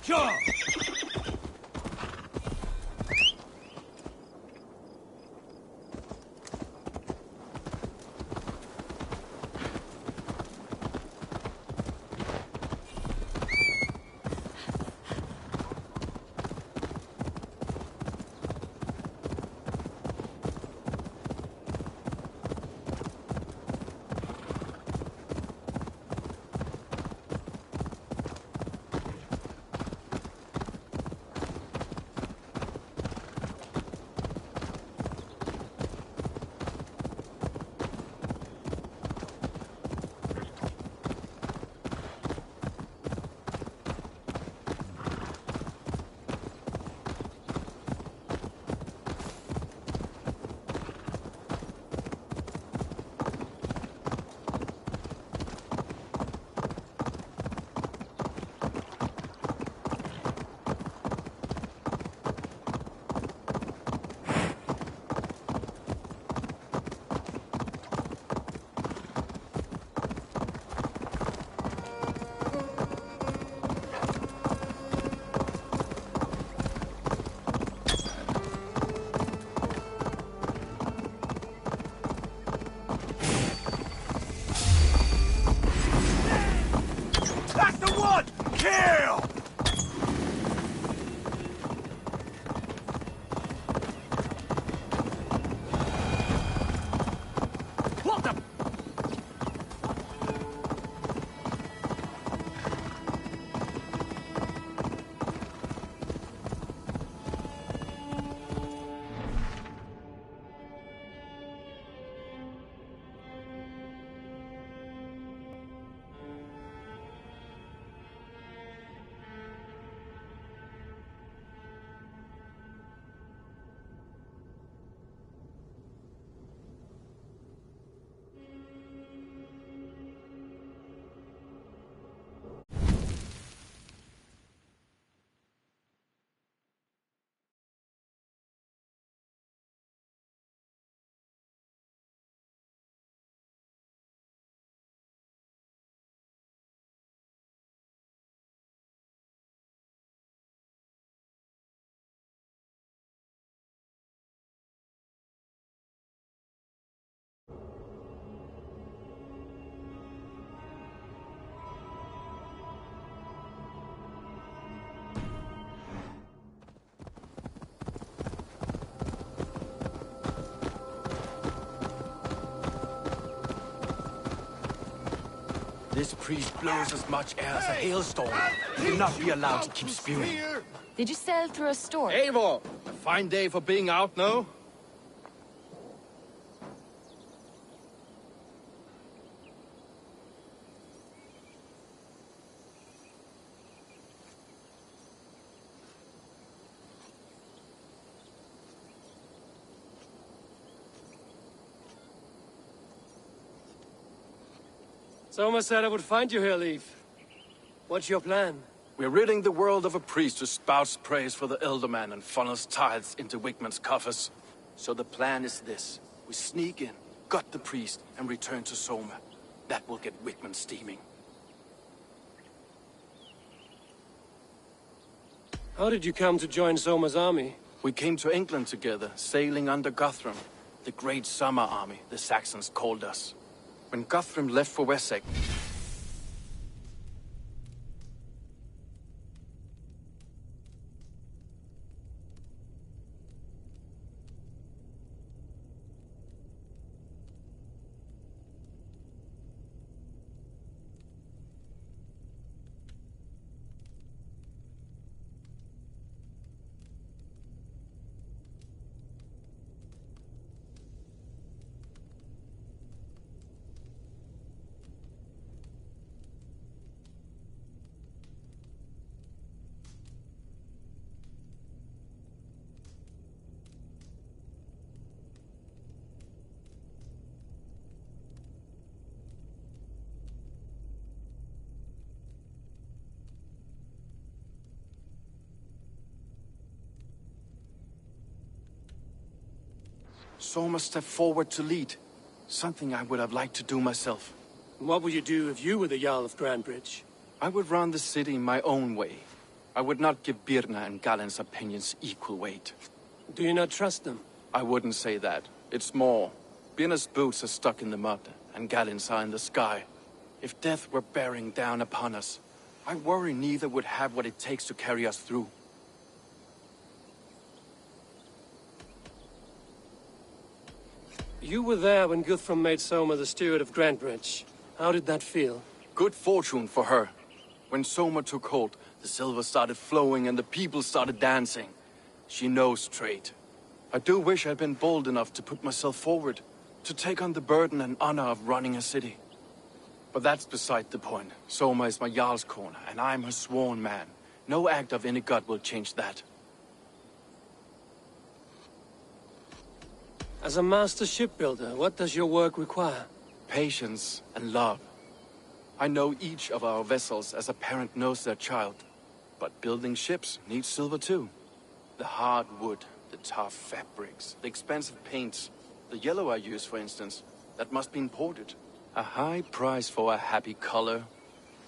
Sure. That's the one! Kill! What the? This priest blows as much air as a hailstorm. He will not be allowed to keep spewing. Did you sell through a store? Eivor! A fine day for being out, no? Soma said I would find you here, Leif. What's your plan? We're ridding the world of a priest who spouts praise for the Elderman and funnels tithes into Wigmund's coffers. So the plan is this. We sneak in, gut the priest, and return to Soma. That will get Wigmund steaming. How did you come to join Soma's army? We came to England together, sailing under Guthrum. The Great Summer Army, the Saxons called us. When Guthrum left for Wessex, Soma stepped forward to lead. Something I would have liked to do myself. What would you do if you were the Jarl of Grandbridge? I would run the city my own way. I would not give Birna and Galen's opinions equal weight. Do you not trust them? I wouldn't say that. It's more. Birna's boots are stuck in the mud, and Galen's are in the sky. If death were bearing down upon us, I worry neither would have what it takes to carry us through. You were there when Guthrum made Soma the steward of Grantebridge. How did that feel? Good fortune for her. When Soma took hold, the silver started flowing and the people started dancing. She knows trade. I do wish I'd been bold enough to put myself forward, to take on the burden and honor of running a city. But that's beside the point. Soma is my Jarl's corner, and I'm her sworn man. No act of any god will change that. As a master shipbuilder, what does your work require? Patience and love. I know each of our vessels as a parent knows their child. But building ships needs silver too. The hard wood, the tough fabrics, the expensive paints. The yellow I use, for instance, that must be imported. A high price for a happy color.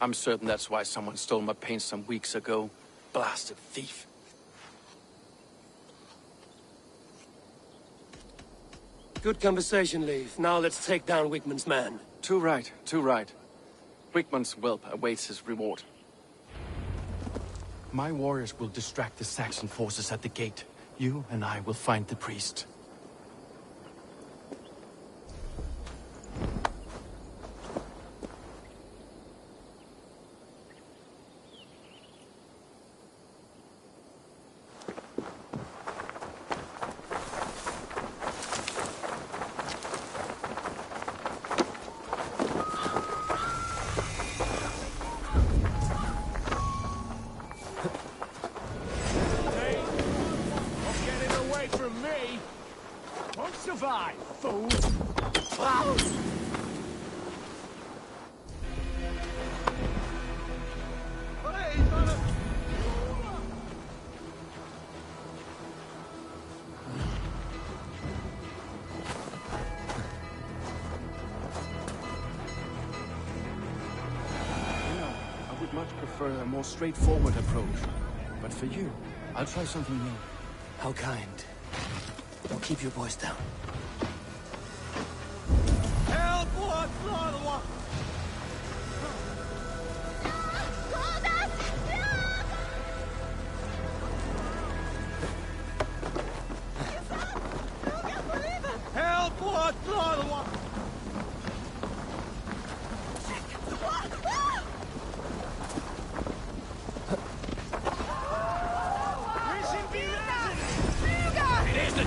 I'm certain that's why someone stole my paint some weeks ago. Blasted thief. Good conversation, Leif. Now let's take down Wigmund's man. Too right, too right. Wigmund's whelp awaits his reward. My warriors will distract the Saxon forces at the gate. You and I will find the priest. Much prefer a more straightforward approach. But for you, I'll try something new. How kind. Now keep your voice down. Help! What? Help! What?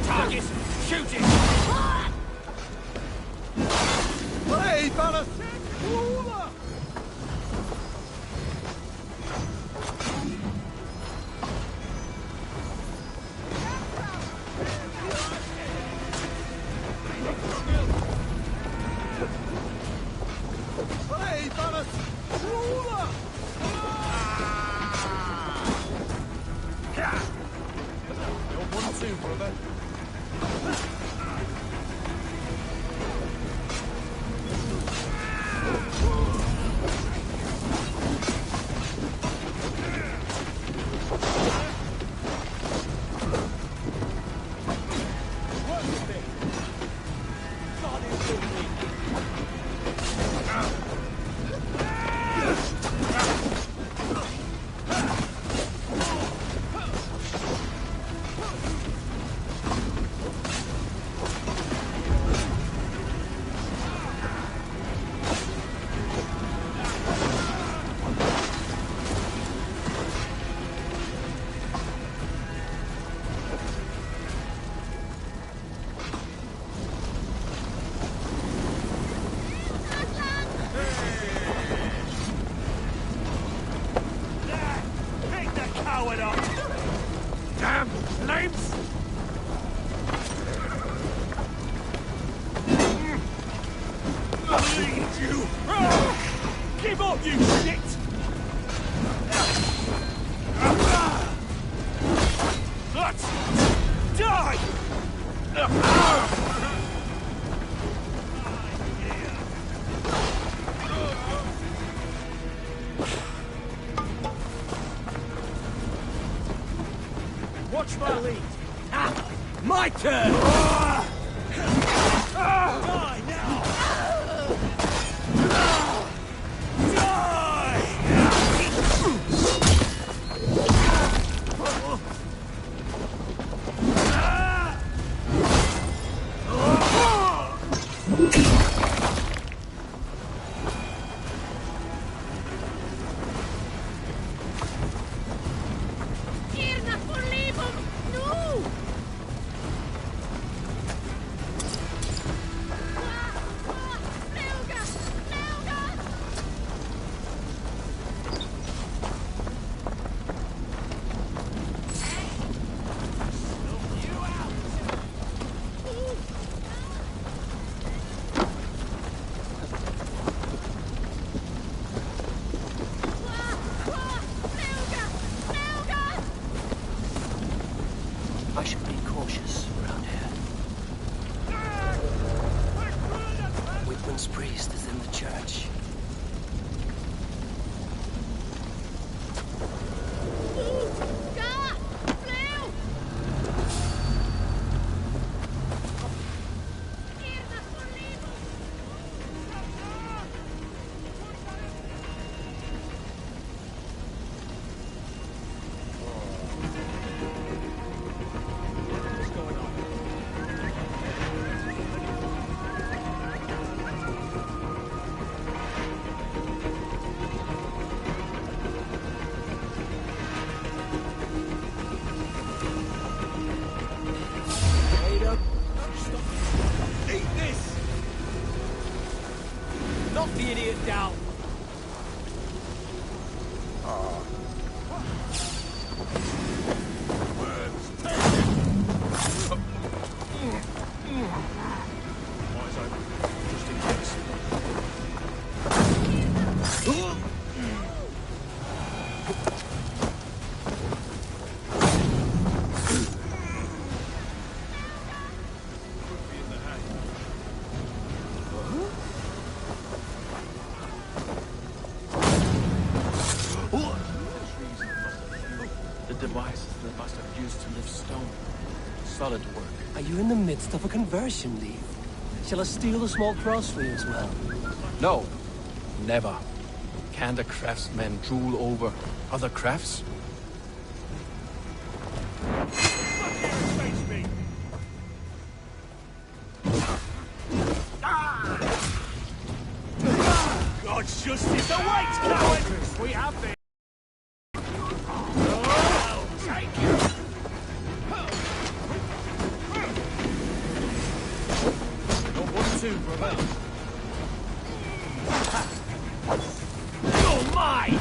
Target! Shoot it! Hey, fellas! Hey, fellas! You're 1-2, brother. Damn flames! I need you! Give up, you shit! Let's die! Watch my lead! My turn! Die now! I should be cautious around here. Wigman's priest is in the church. Knock the idiot down! Eyes open, just in case. The devices that must have used to lift stone. Solid work. Are you in the midst of a conversion, Leaf? Shall I steal the small cross for you as well? No, never. Can the craftsmen drool over other crafts? God's justice awaits, cowards! We have this! You're mine!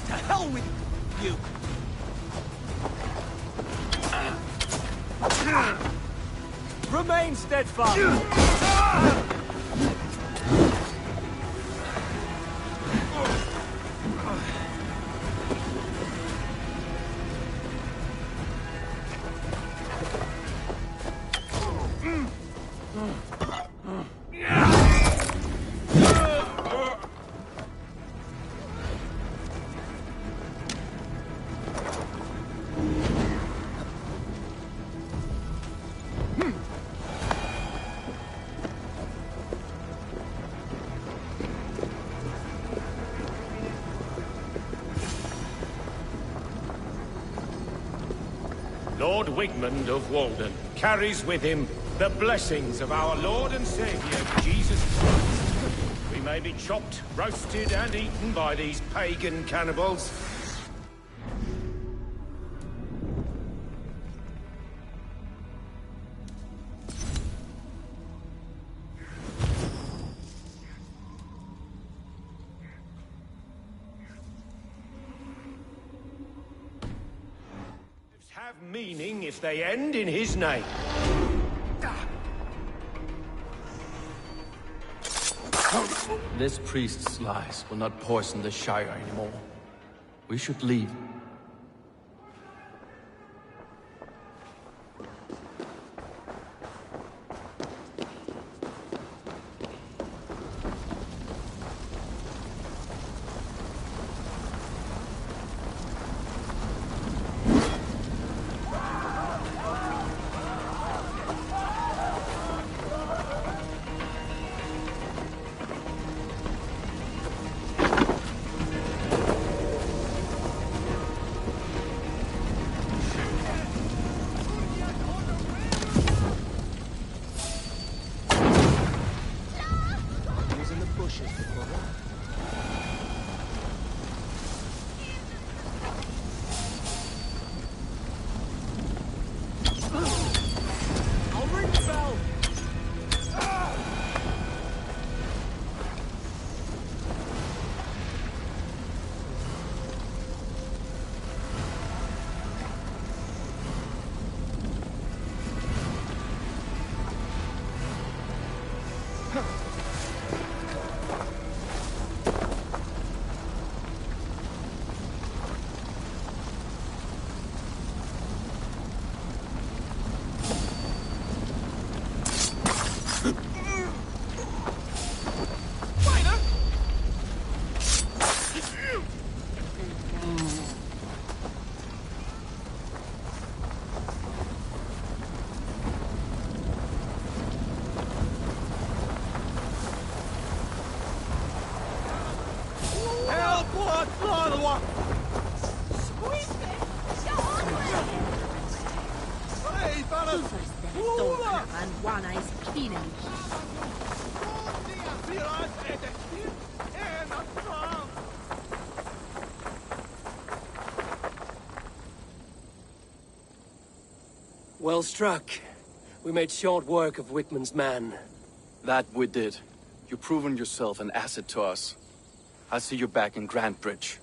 To hell with you! Remain steadfast! Lord Wigmund of Walden carries with him the blessings of our Lord and Saviour, Jesus Christ. We may be chopped, roasted, and eaten by these pagan cannibals. Have meaning if they end in his name. This priest's lies will not poison the Shire anymore. We should leave. and one eyes cleaning. Well struck. We made short work of Wickman's man. That we did. You've proven yourself an asset to us. I'll see you back in Grantebridge.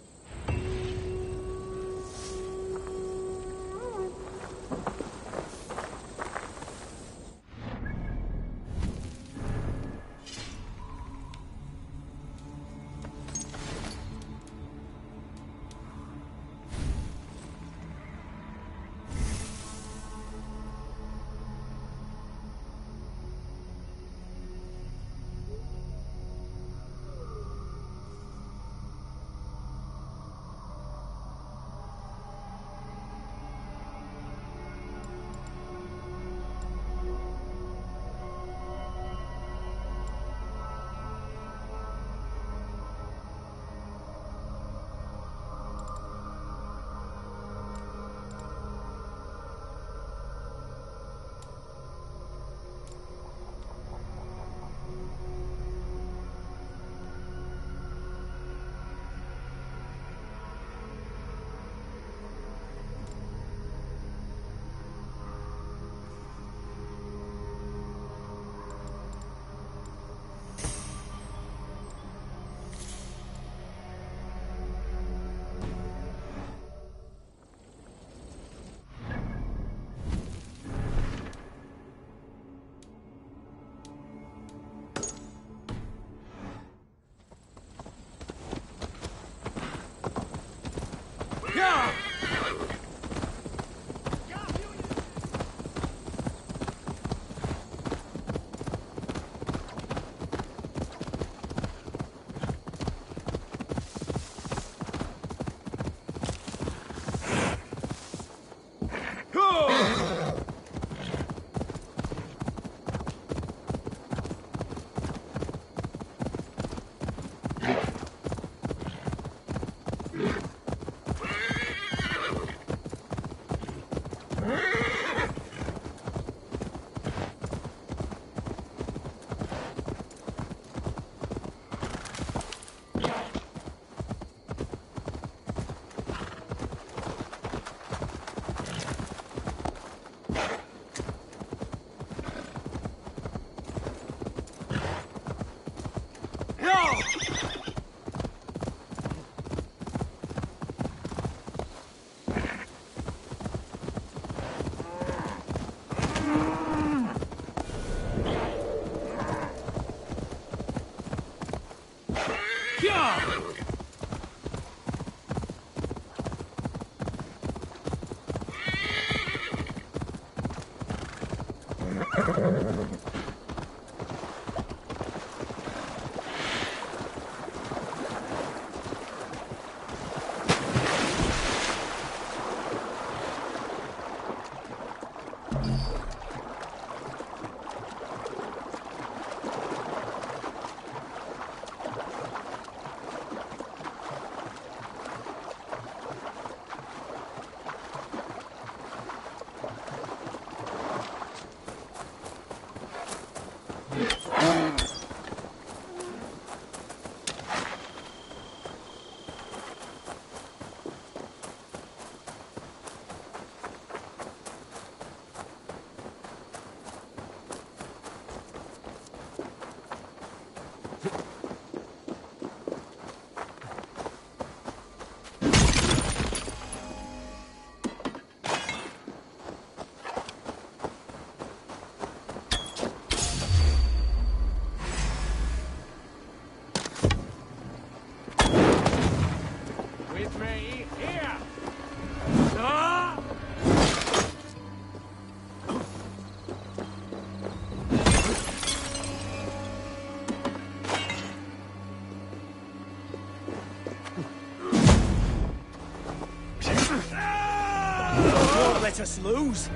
Let us lose.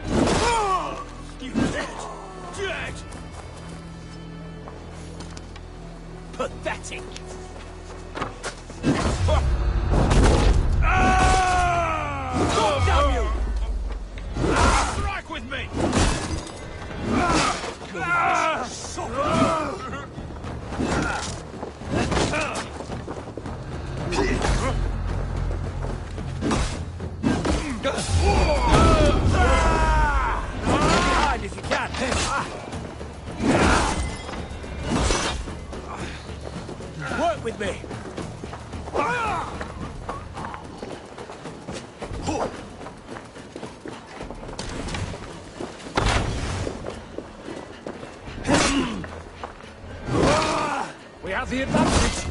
You dead! Dead! Pathetic! Go, damn you! Strike with me! have the advantage.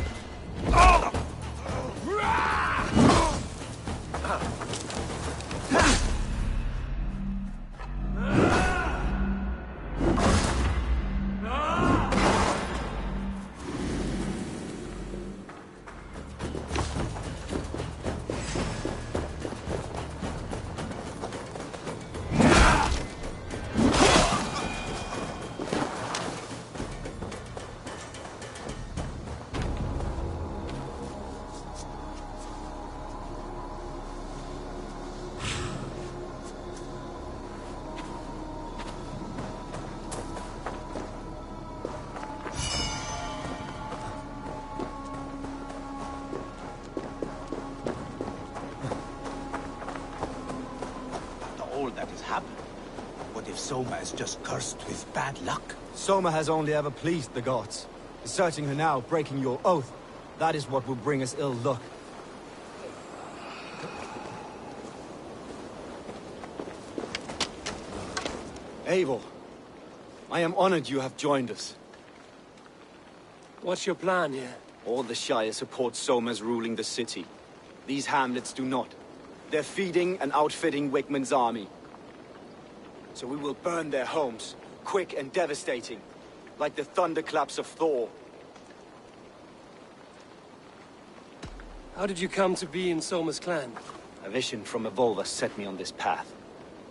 All that has happened. What if Soma is just cursed with bad luck? Soma has only ever pleased the gods. Deserting her now, breaking your oath, that is what will bring us ill luck. Eivor, I am honored you have joined us. What's your plan here? All the Shire support Soma's ruling the city. These hamlets do not. They're feeding and outfitting Wigmund's army. So we will burn their homes, quick and devastating, like the thunderclaps of Thor. How did you come to be in Soma's clan? A vision from Evolva set me on this path.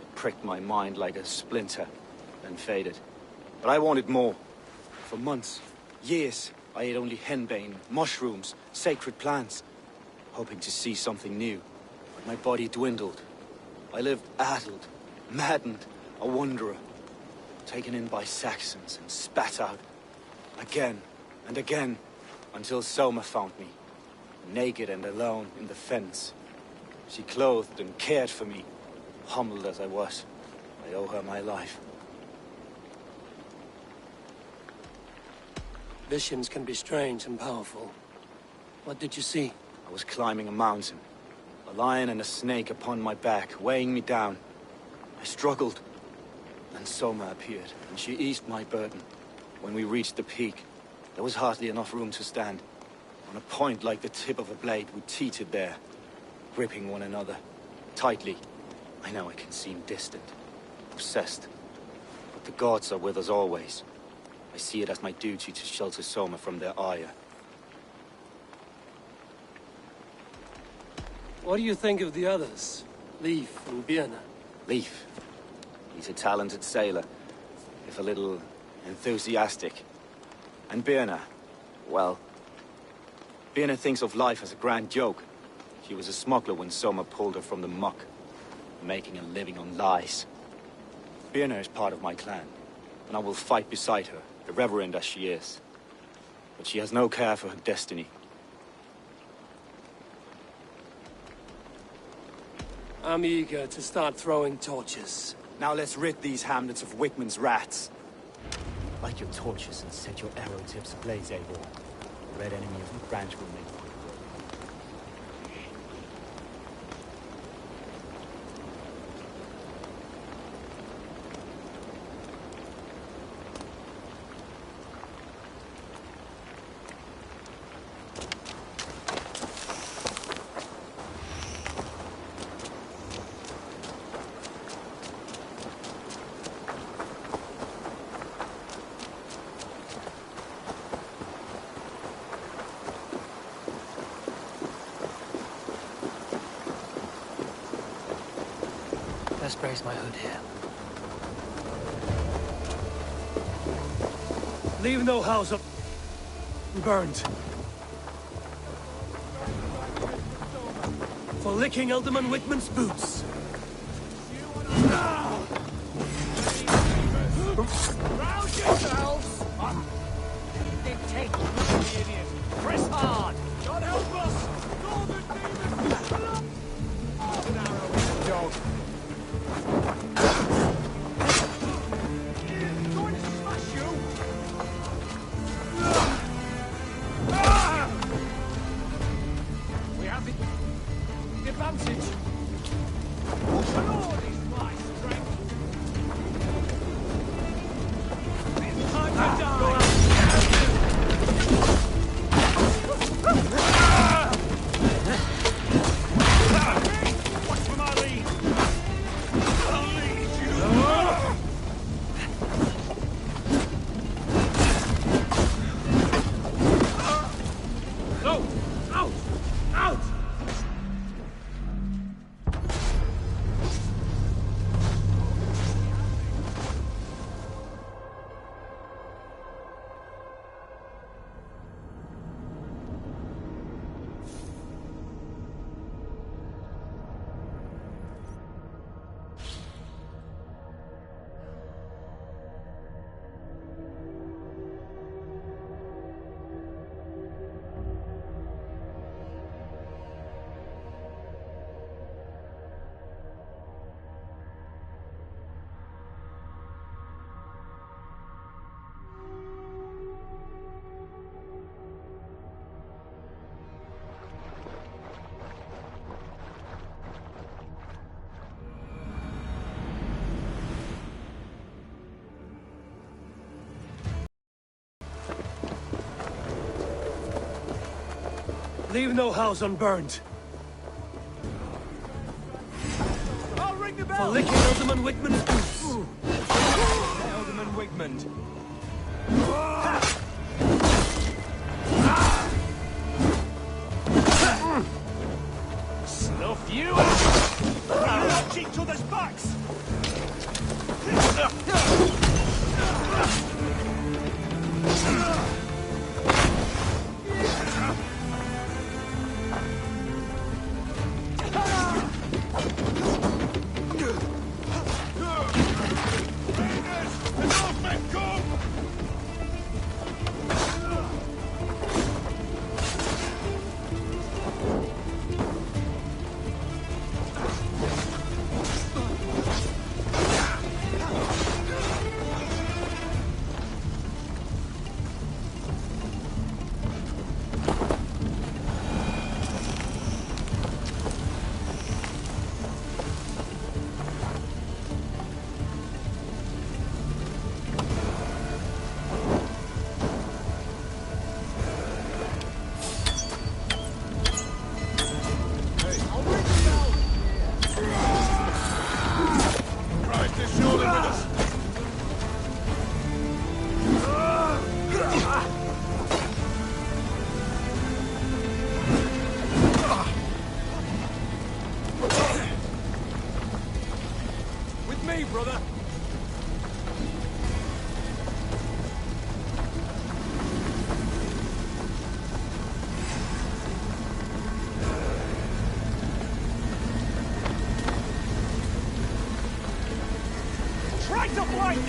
It pricked my mind like a splinter, then faded. But I wanted more. For months, years, I ate only henbane, mushrooms, sacred plants, hoping to see something new. But my body dwindled. I lived addled, maddened, a wanderer, taken in by Saxons and spat out, again and again, until Soma found me, naked and alone in the fens. She clothed and cared for me, humbled as I was. I owe her my life. Visions can be strange and powerful. What did you see? I was climbing a mountain, a lion and a snake upon my back, weighing me down. I struggled. Then Soma appeared, and she eased my burden. When we reached the peak, there was hardly enough room to stand. On a point like the tip of a blade, we teetered there, gripping one another, tightly. I know I can seem distant, obsessed, but the gods are with us always. I see it as my duty to shelter Soma from their ire. What do you think of the others? Leif and Birna? Leif. He's a talented sailor, if a little enthusiastic. And Birna, well, Birna thinks of life as a grand joke. She was a smuggler when Soma pulled her from the muck, making a living on lies. Birna is part of my clan, and I will fight beside her, irreverent as she is. But she has no care for her destiny. I'm eager to start throwing torches. Now let's rid these hamlets of Wigmund's rats. Light your torches and set your arrow tips ablaze, Eivor. The red enemy of the branch will make quick work. Let's brace my hood here. Leave no house up... burned. For licking Alderman Wigmund's boots. Rouse yourselves! Dictate, idiot! Press hard! God help us! Northern demons! An arrow in the dog! Going to smash you! We have the advantage! Leave no house unburned. I'll ring the For bell! licking Alderman Wickman's boots. Alderman Wigmund. Snuff you! Watch each other's backs! With me, brother! Try to flank!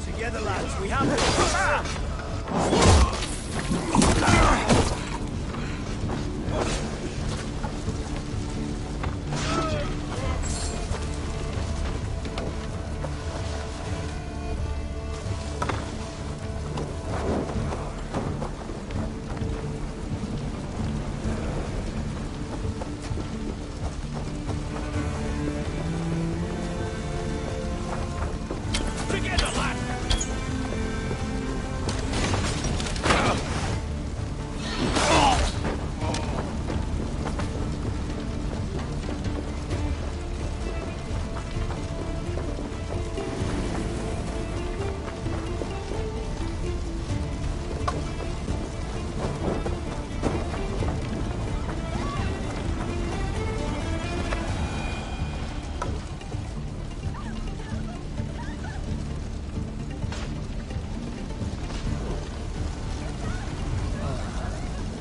Together, lads, we have this. Together, lads!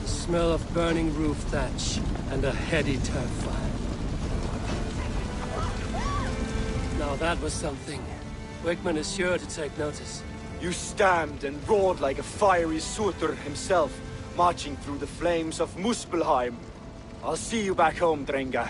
The smell of burning roof thatch and a heady turf fire. Now that was something. Wickman is sure to take notice. You stamped and roared like a fiery Surtur himself, marching through the flames of Muspelheim. I'll see you back home, Drenga.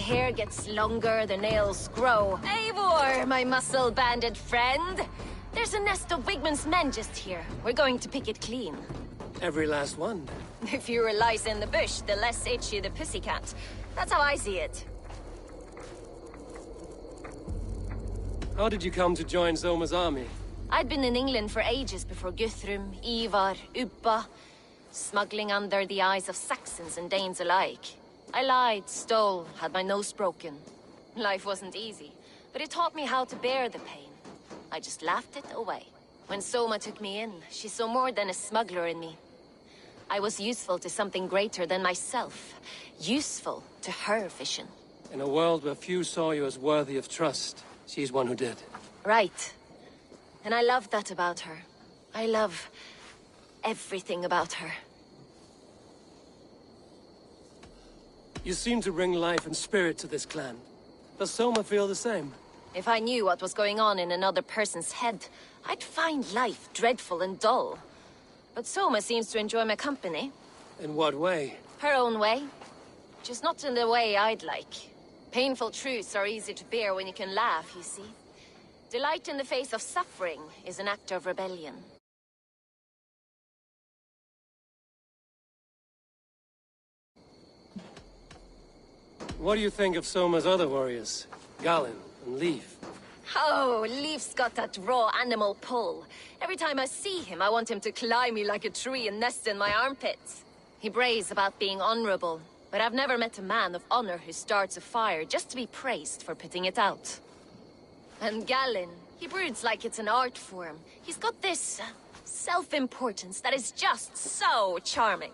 hair gets longer, the nails grow. Eivor, my muscle-banded friend! There's a nest of Wigman's men just here. We're going to pick it clean. Every last one. The fewer lice in the bush, the less itchy the pussycat. That's how I see it. How did you come to join Zoma's army? I'd been in England for ages before Guthrum, Ivar, Ubba, smuggling under the eyes of Saxons and Danes alike. I lied, stole, had my nose broken. Life wasn't easy, but it taught me how to bear the pain. I just laughed it away. When Soma took me in, she saw more than a smuggler in me. I was useful to something greater than myself. Useful to her vision. In a world where few saw you as worthy of trust, she's one who did. Right. And I love that about her. I love everything about her. You seem to bring life and spirit to this clan. Does Soma feel the same? If I knew what was going on in another person's head, I'd find life dreadful and dull. But Soma seems to enjoy my company. In what way? Her own way. Just not in the way I'd like. Painful truths are easy to bear when you can laugh, you see. Delight in the face of suffering is an act of rebellion. What do you think of Soma's other warriors? Galinn and Leif? Oh, Leif's got that raw animal pull. Every time I see him, I want him to climb me like a tree and nest in my armpits. He brays about being honorable, but I've never met a man of honor who starts a fire just to be praised for putting it out. And Galinn, he broods like it's an art form. He's got this self-importance that is just so charming.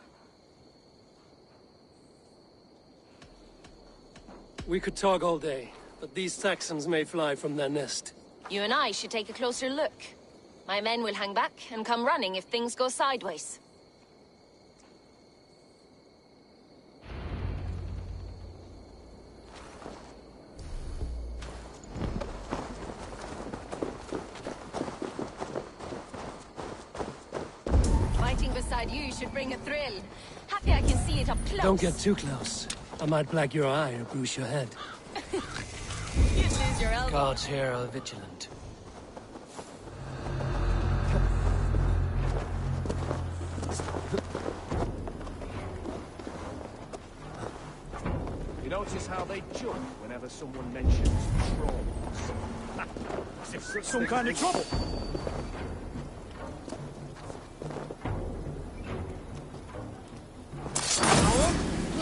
We could talk all day, but these Saxons may fly from their nest. You and I should take a closer look. My men will hang back and come running if things go sideways. Fighting beside you should bring a thrill. Happy I can see it up close. Don't get too close. I might black your eye or bruise your head. You'd lose your elbow. Guards here are vigilant. You notice how they jump whenever someone mentions trolls? As if it's some kind of trouble.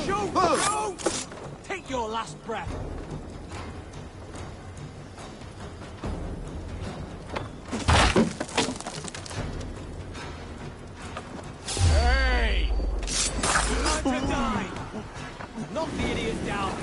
Shoot! Take your last breath. Hey! Time to die! Knock the idiot down!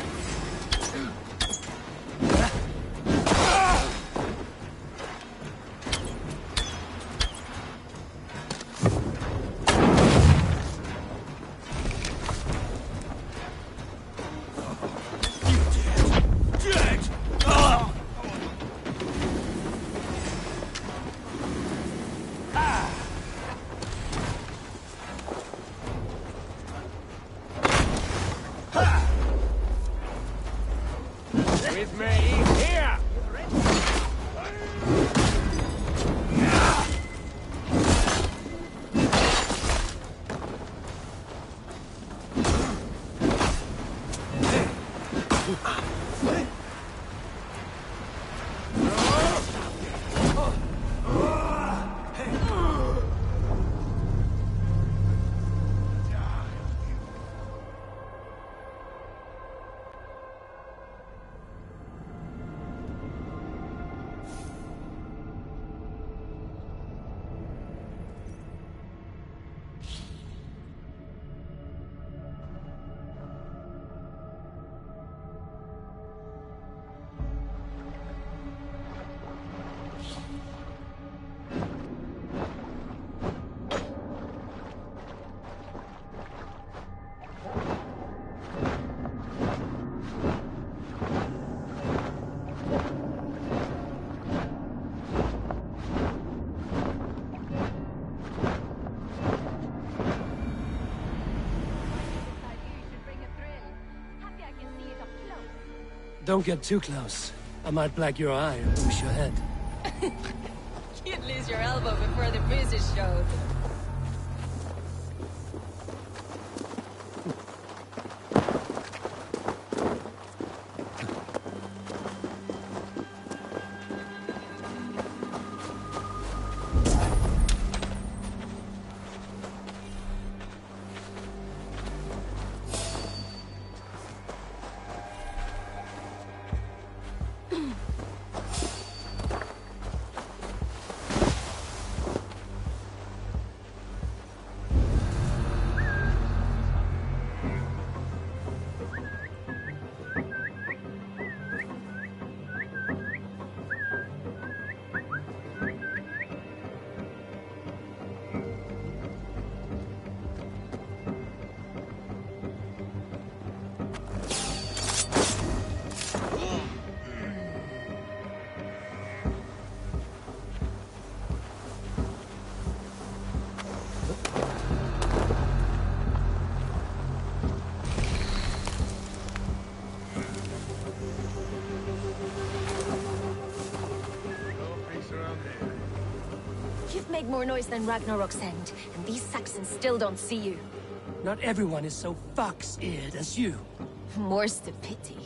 Don't get too close. I might black your eye or lose your head. You'd lose your elbow before the bruises showed. You've made more noise than Ragnarok's end, and these Saxons still don't see you. Not everyone is so fox-eared as you. More's the pity.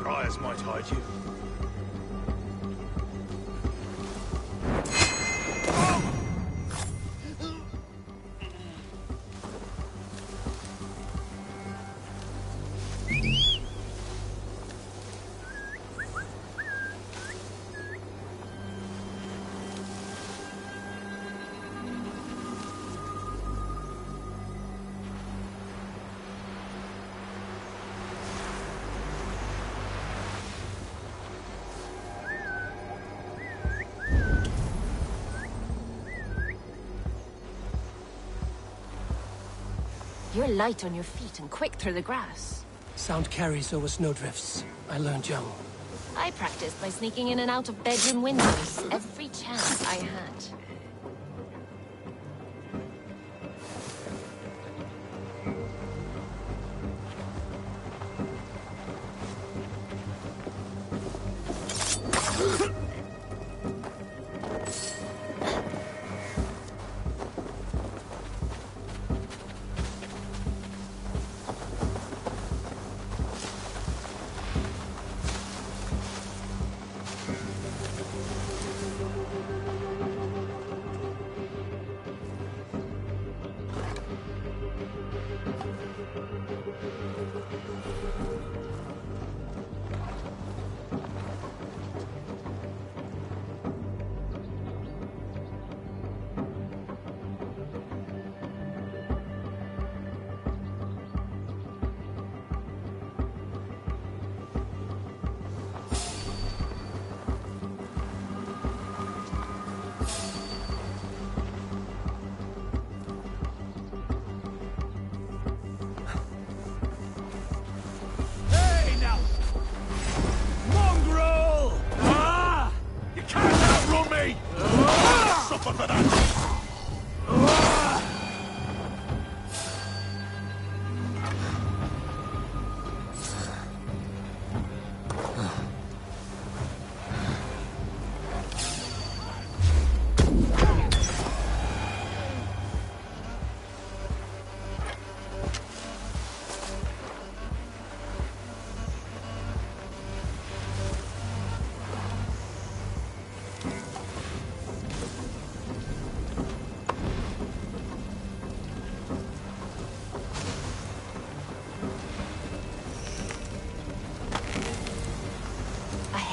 Briars might hide you. You're light on your feet and quick through the grass. Sound carries over snowdrifts. I learned young. I practiced by sneaking in and out of bedroom windows every chance I had. suffer for that!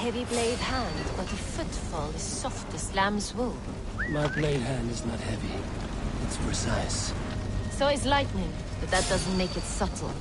Heavy blade hand, but the footfall is soft as lamb's wool. My blade hand is not heavy. It's precise. So is lightning, but that doesn't make it subtle.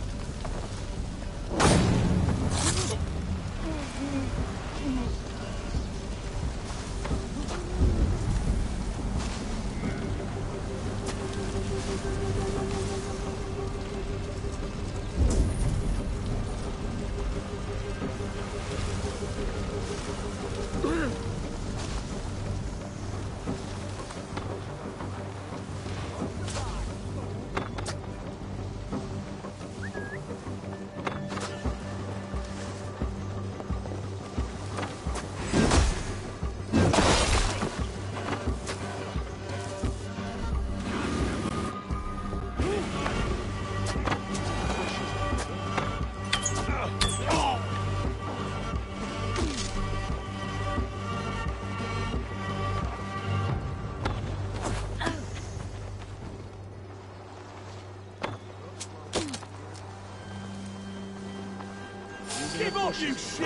Give up, you shit!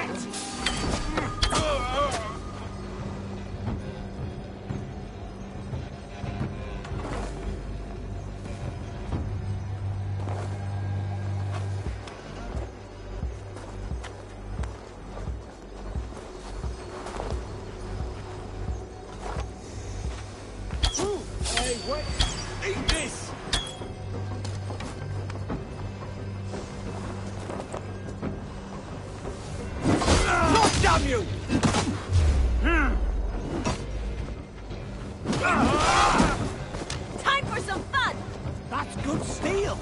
Hey, wait! Eat this! Damn you! Time for some fun! That's good steel!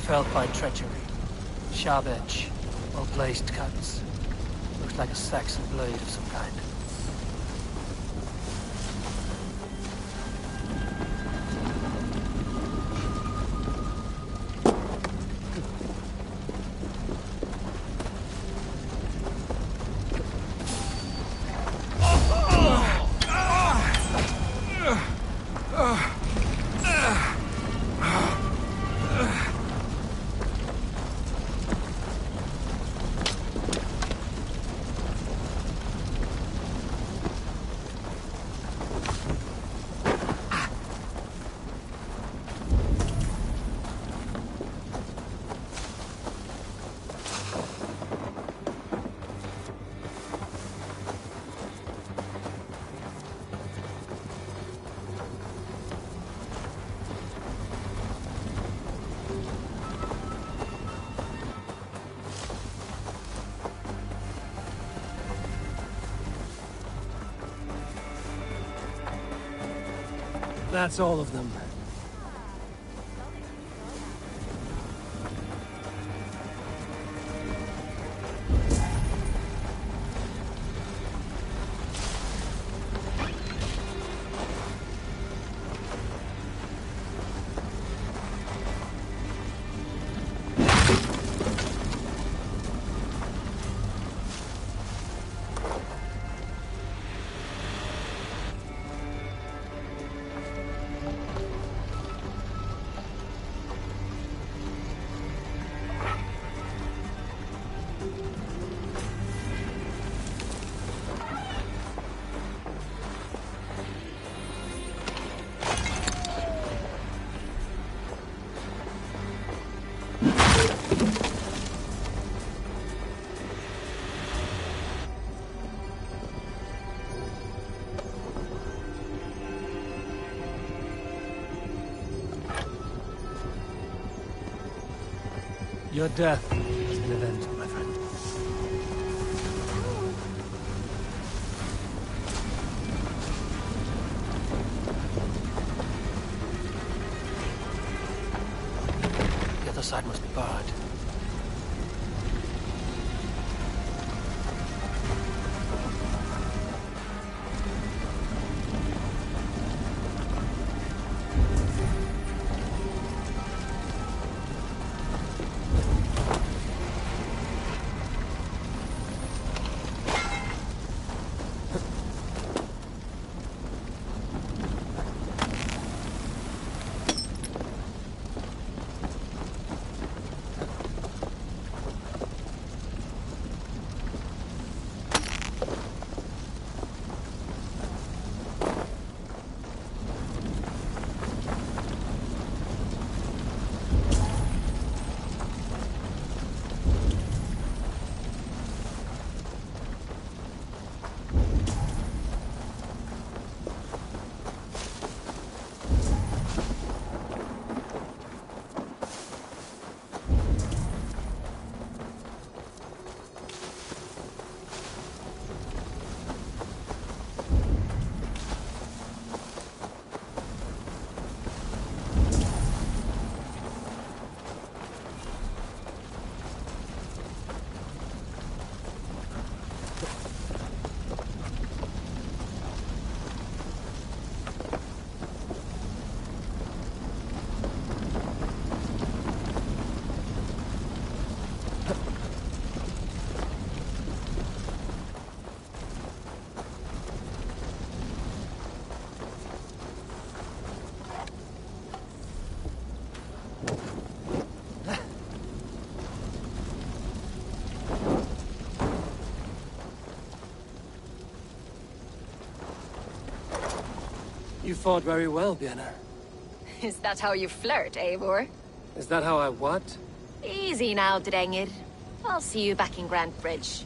felled by treachery. Sharp edge, well-placed cuts. Looks like a Saxon blade of some kind. That's all of them. Your death is an event, my friend. The other side must be barred. You fought very well, Björnar. Is that how you flirt, Eivor? Is that how I what? Easy now, Drengir. I'll see you back in Grand Bridge.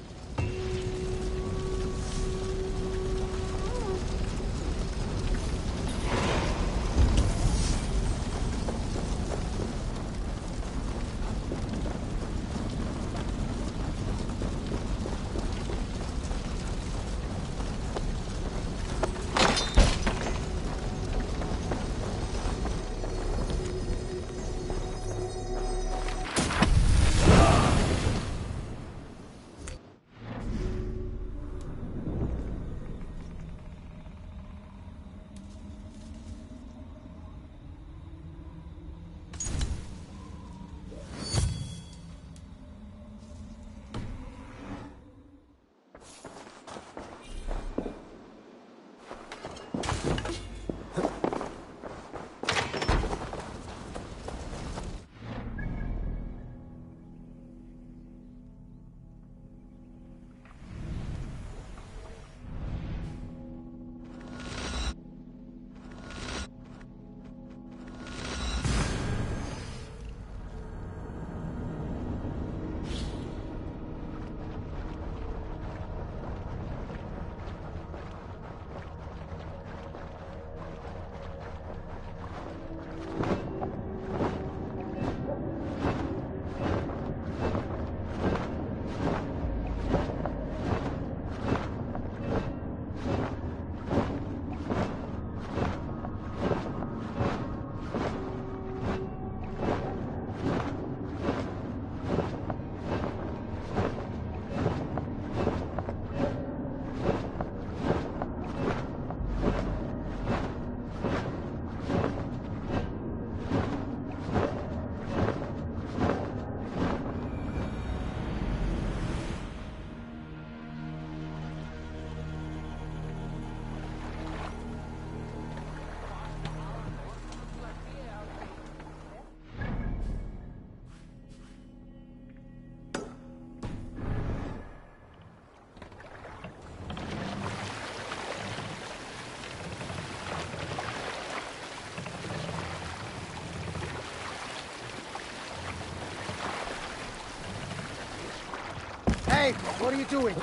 What are you doing?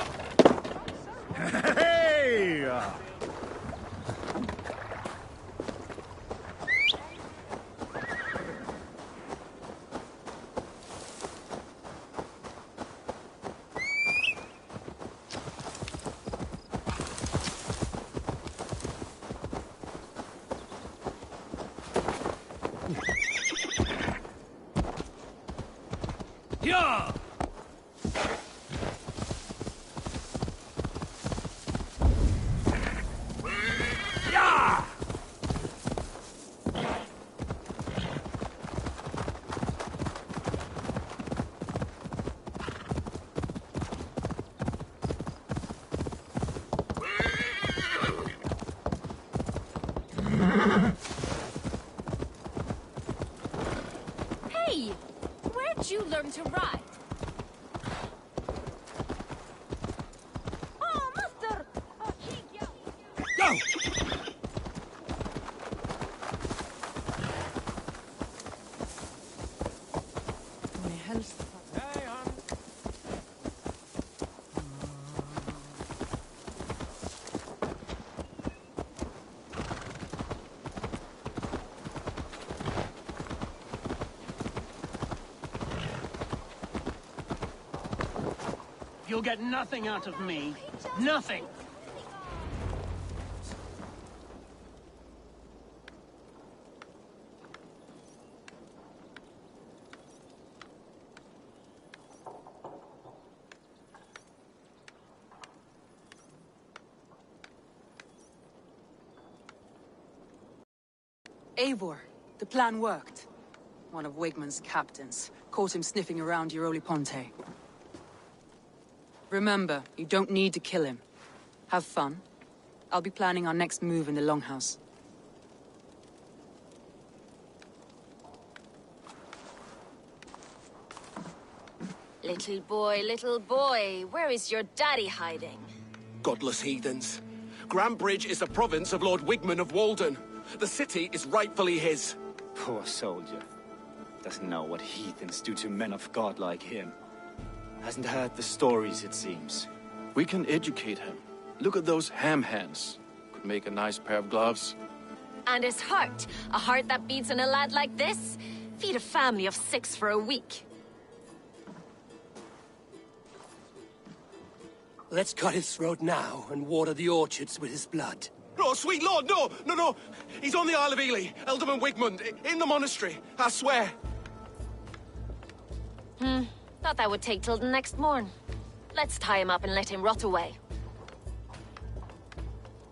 Hey! Yeah! Hey! Where'd you learn to ride? Oh, master! Go! You'll get nothing out of me. Nothing! Eivor, the plan worked. One of Wigmund's captains caught him sniffing around Euroli Ponte. Remember, you don't need to kill him. Have fun. I'll be planning our next move in the Longhouse. Little boy, where is your daddy hiding? Godless heathens. Grambridge is a province of Lord Wigmund of Walden. The city is rightfully his. Poor soldier. Doesn't know what heathens do to men of God like him. Hasn't heard the stories, it seems. We can educate him. Look at those ham hands. Could make a nice pair of gloves. And his heart. A heart that beats in a lad like this? Feed a family of 6 for a week. Let's cut his throat now and water the orchards with his blood. No, sweet lord, no! No, no! He's on the Isle of Ely, Ealdorman Wigmund, in the monastery, I swear. Thought that would take till the next morn. Let's tie him up and let him rot away.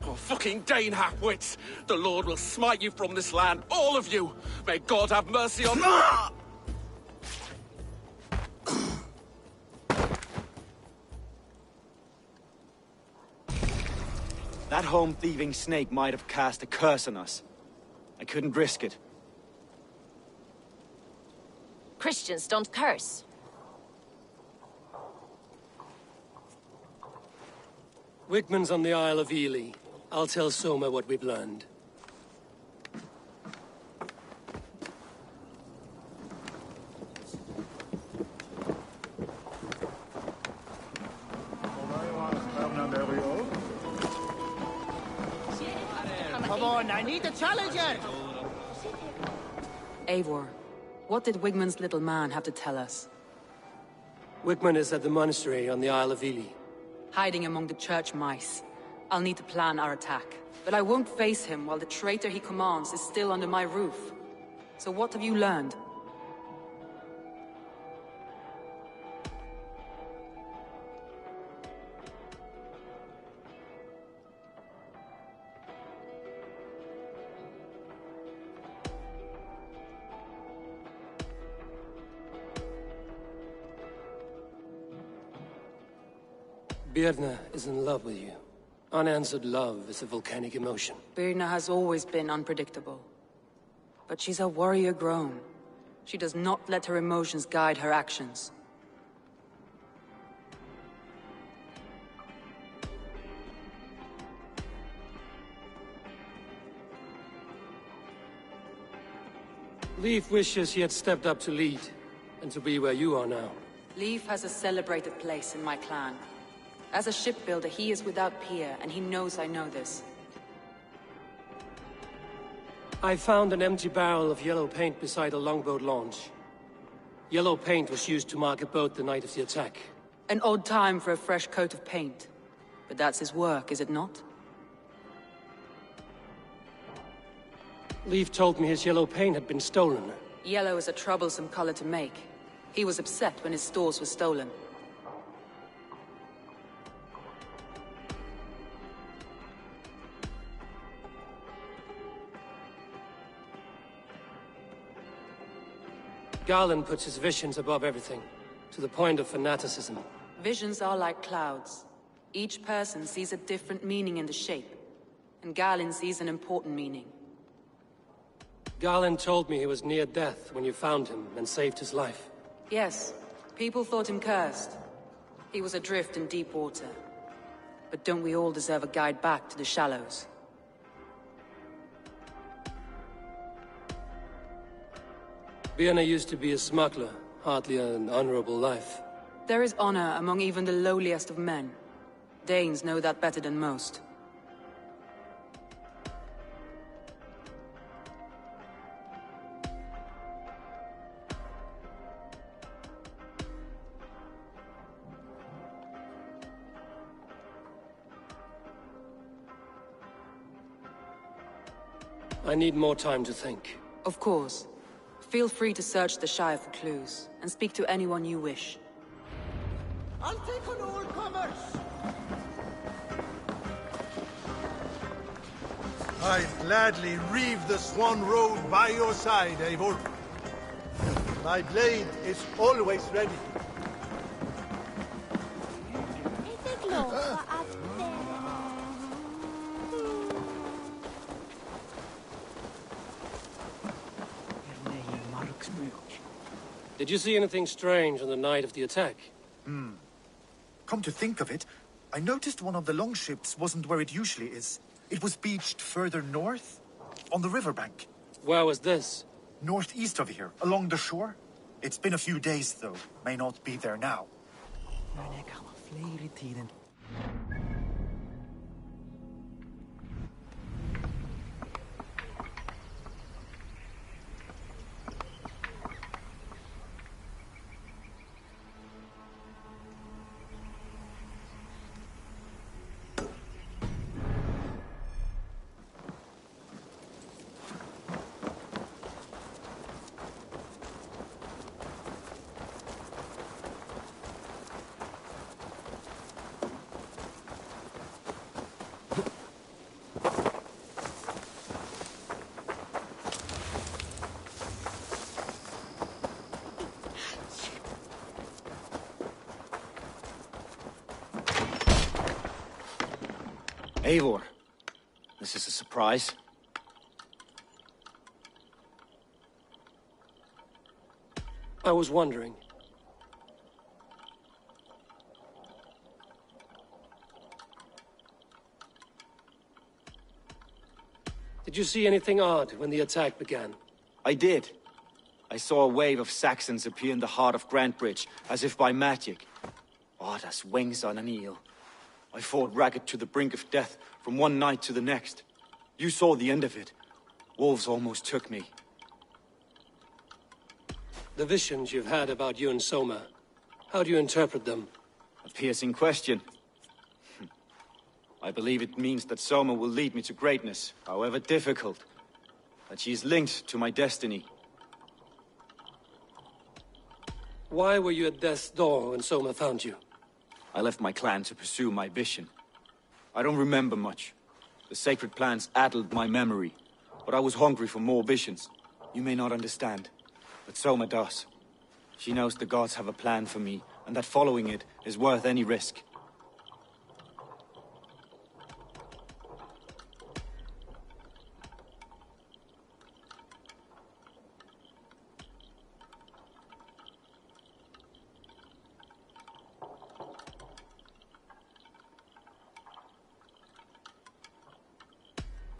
Oh, fucking Dane halfwits! The Lord will smite you from this land, all of you! May God have mercy on... That home-thieving snake might have cast a curse on us. I couldn't risk it. Christians don't curse. Wigmund's on the Isle of Ely. I'll tell Soma what we've learned. Come on, I need the challenger! Eivor, what did Wigmund's little man have to tell us? Wigmund is at the monastery on the Isle of Ely. Hiding among the church mice. I'll need to plan our attack. But I won't face him while the traitor he commands is still under my roof. So what have you learned? Birna is in love with you. Unanswered love is a volcanic emotion. Birna has always been unpredictable. But she's a warrior grown. She does not let her emotions guide her actions. Leif wishes he had stepped up to lead, and to be where you are now. Leif has a celebrated place in my clan. As a shipbuilder, he is without peer, and he knows I know this. I found an empty barrel of yellow paint beside a longboat launch. Yellow paint was used to mark a boat the night of the attack. An odd time for a fresh coat of paint. But that's his work, is it not? Leif told me his yellow paint had been stolen. Yellow is a troublesome color to make. He was upset when his stores were stolen. Garland puts his visions above everything, to the point of fanaticism. Visions are like clouds. Each person sees a different meaning in the shape, and Garland sees an important meaning. Garland told me he was near death when you found him and saved his life. Yes, people thought him cursed. He was adrift in deep water. But don't we all deserve a guide back to the shallows? Birna used to be a smuggler, hardly an honorable life. There is honor among even the lowliest of men. Danes know that better than most. I need more time to think. Of course. Feel free to search the Shire for clues, and speak to anyone you wish. I'll take on all comers! I'd gladly reave the Swan Road by your side, Eivor. My blade is always ready. Did you see anything strange on the night of the attack? Come to think of it, I noticed one of the longships wasn't where it usually is. It was beached further north, on the riverbank. Where was this? Northeast of here, along the shore. It's been a few days, though. May not be there now. Eivor, this is a surprise. I was wondering. Did you see anything odd when the attack began? I did. I saw a wave of Saxons appear in the heart of Grantebridge, as if by magic. Odd as wings on an eel. I fought ragged to the brink of death from one night to the next. You saw the end of it. Wolves almost took me. The visions you've had about you and Soma, how do you interpret them? A piercing question. I believe it means that Soma will lead me to greatness, however difficult. That she is linked to my destiny. Why were you at death's door when Soma found you? I left my clan to pursue my vision. I don't remember much. The sacred plans addled my memory, but I was hungry for more visions. You may not understand, but Soma does. She knows the gods have a plan for me, and that following it is worth any risk.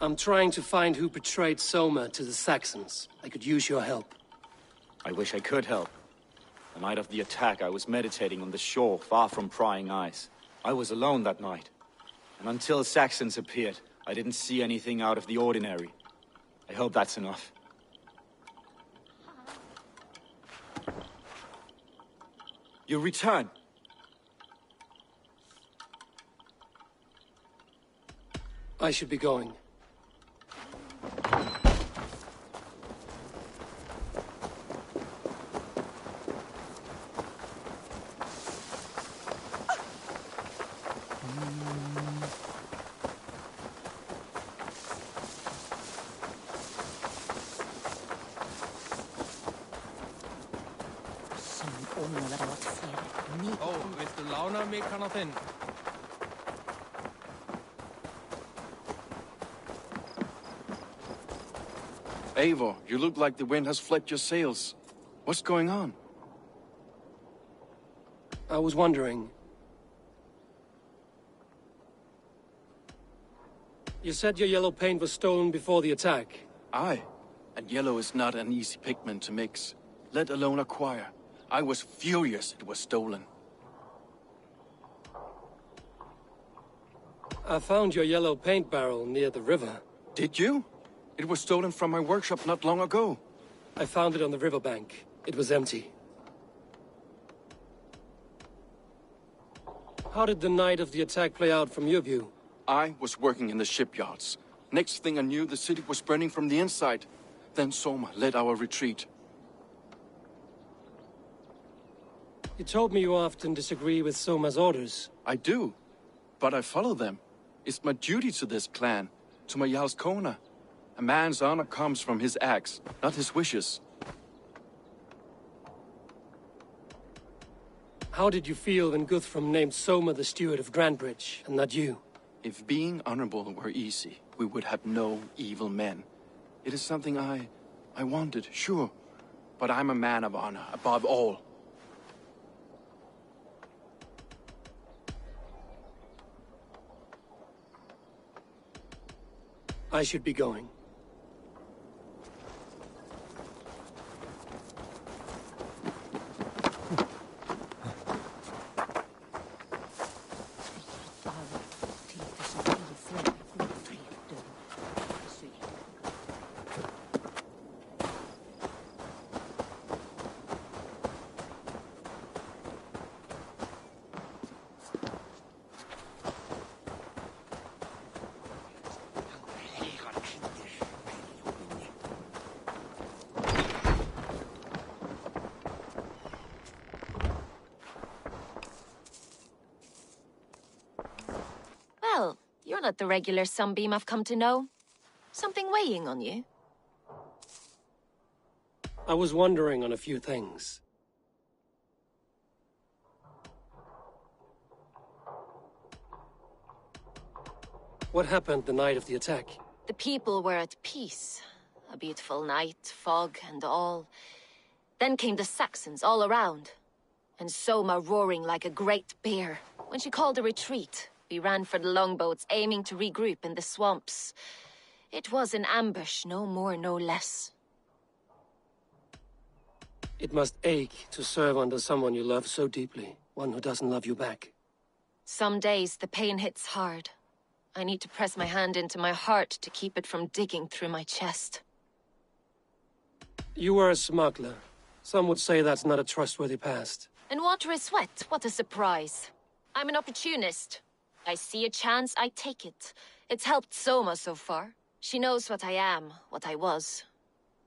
I'm trying to find who betrayed Soma to the Saxons. I could use your help. I wish I could help. The night of the attack, I was meditating on the shore, far from prying eyes. I was alone that night. And until Saxons appeared, I didn't see anything out of the ordinary. I hope that's enough. You return. I should be going. Viltu lána mig hana þinn? Eivor, you look like the wind has flipped your sails. What's going on? I was wondering. You said your yellow paint was stolen before the attack. Aye. And yellow is not an easy pigment to mix, let alone acquire. I was furious it was stolen. I found your yellow paint barrel near the river. Did you? It was stolen from my workshop not long ago. I found it on the riverbank. It was empty. How did the night of the attack play out from your view? I was working in the shipyards. Next thing I knew, the city was burning from the inside. Then Soma led our retreat. You told me you often disagree with Soma's orders. I do, but I follow them. It's my duty to this clan, to my Jarl's Kona. A man's honor comes from his acts, not his wishes. How did you feel when Guthrum named Soma the steward of Grantebridge, and not you? If being honorable were easy, we would have no evil men. It is something I wanted, sure. But I'm a man of honor, above all. I should be going. Well, you're not the regular Sunbeam I've come to know. Something weighing on you? I was wondering on a few things. What happened the night of the attack? The people were at peace. A beautiful night, fog and all. Then came the Saxons all around. And Soma roaring like a great bear. When she called a retreat, we ran for the longboats, aiming to regroup in the swamps. It was an ambush, no more, no less. It must ache to serve under someone you love so deeply, one who doesn't love you back. Some days the pain hits hard. I need to press my hand into my heart to keep it from digging through my chest. You were a smuggler. Some would say that's not a trustworthy past. And water is wet, what a surprise. I'm an opportunist. I see a chance, I take it. It's helped Soma so far. She knows what I am, what I was.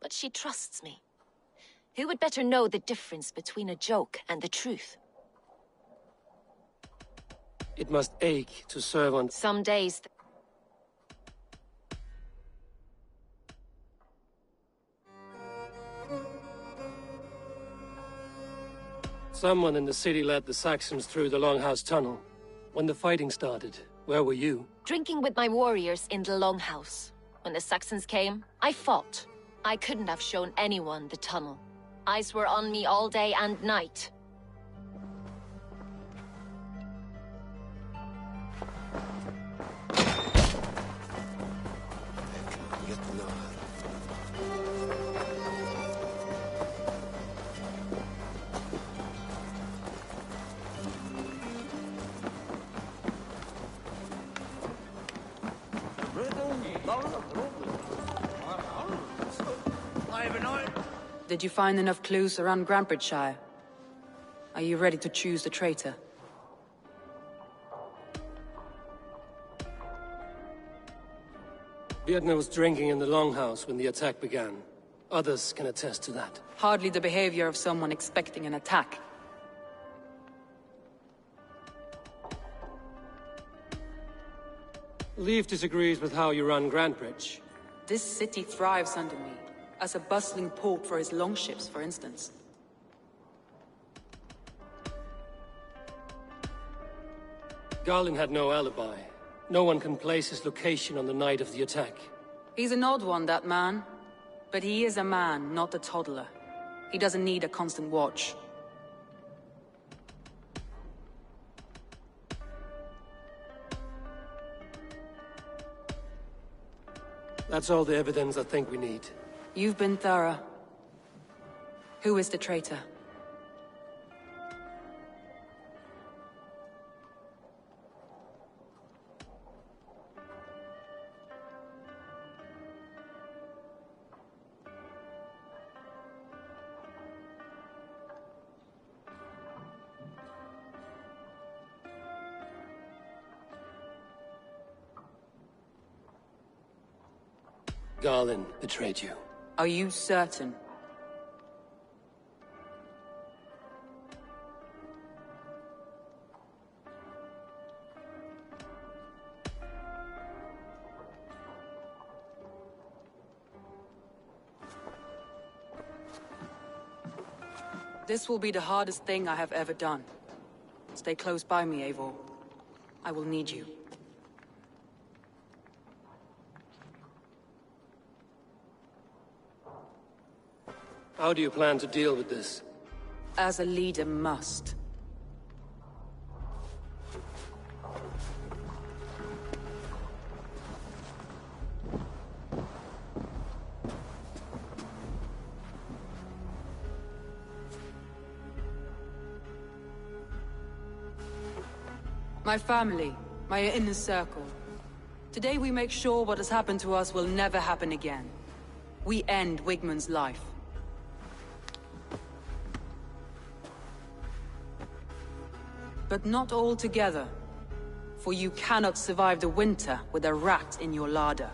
But she trusts me. Who would better know the difference between a joke and the truth? It must ache to serve on... Some days... Someone in the city led the Saxons through the Longhouse Tunnel. When the fighting started, where were you? Drinking with my warriors in the Longhouse. When the Saxons came, I fought. I couldn't have shown anyone the tunnel. Eyes were on me all day and night. Did you find enough clues around Grantebridgeshire? Are you ready to choose the traitor? Vietna was drinking in the Longhouse when the attack began. Others can attest to that. Hardly the behavior of someone expecting an attack. Leif disagrees with how you run Grantebridge. This city thrives under me, as a bustling port for his longships, for instance. Garlin had no alibi. No one can place his location on the night of the attack. He's an odd one, that man. But he is a man, not a toddler. He doesn't need a constant watch. That's all the evidence I think we need. You've been thorough. Who is the traitor? Garlin betrayed you. Are you certain? This will be the hardest thing I have ever done. Stay close by me, Eivor. I will need you. How do you plan to deal with this? As a leader must. My family, my inner circle. Today we make sure what has happened to us will never happen again. We end Wigmund's life. But not all together. For you cannot survive the winter with a rat in your larder.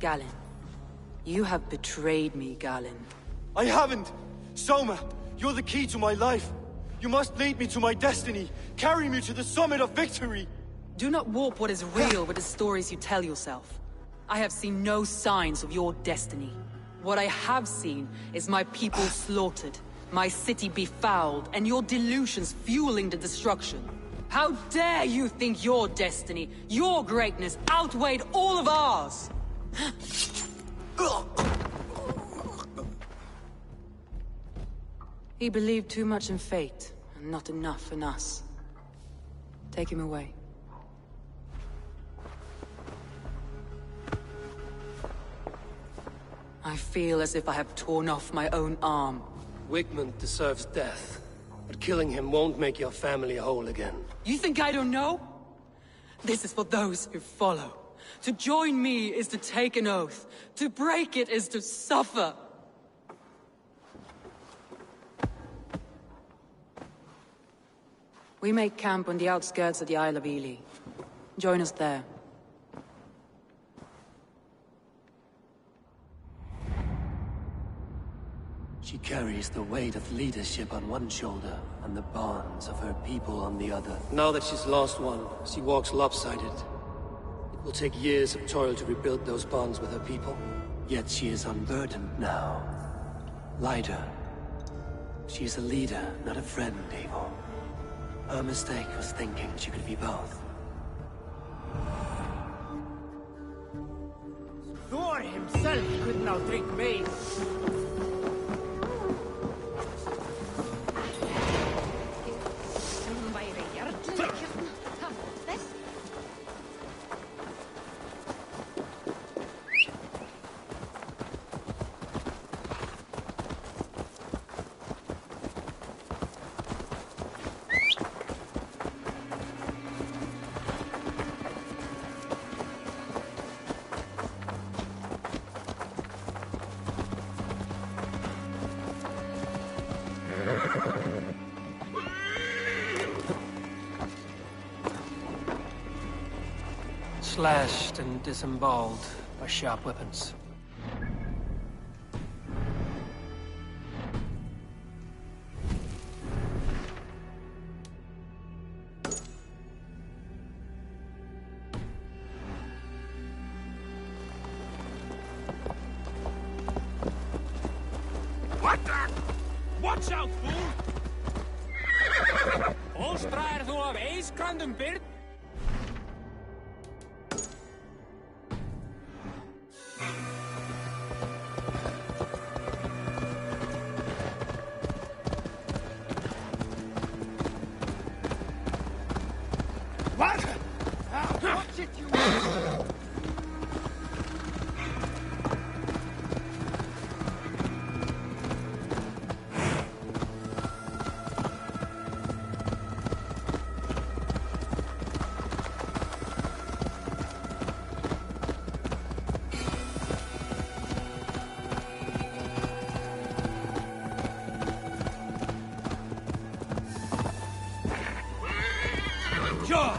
Galinn. You have betrayed me, Galinn. I haven't! Soma, you're the key to my life. You must lead me to my destiny. Carry me to the summit of victory. Do not warp what is real with the stories you tell yourself. I have seen no signs of your destiny. What I have seen is my people slaughtered, my city befouled, and your delusions fueling the destruction. How dare you think your destiny, your greatness, outweighed all of ours? He believed too much in fate, and not enough in us. Take him away. I feel as if I have torn off my own arm. Wigmund deserves death, but killing him won't make your family whole again. You think I don't know? This is for those who follow. To join me is to take an oath. To break it is to suffer. We make camp on the outskirts of the Isle of Ely. Join us there. She carries the weight of leadership on one shoulder and the bonds of her people on the other. Now that she's lost one, she walks lopsided. It will take years of toil to rebuild those bonds with her people. Yet she is unburdened now. Lighter. She is a leader, not a friend, Eivor. Her mistake was thinking she could be both. Thor himself could now drink me. Slashed and disemboweled by sharp weapons. What the? Watch out, fool! Óstraðir þú af eiskrandum byrn? What? Watch it, you... Sure.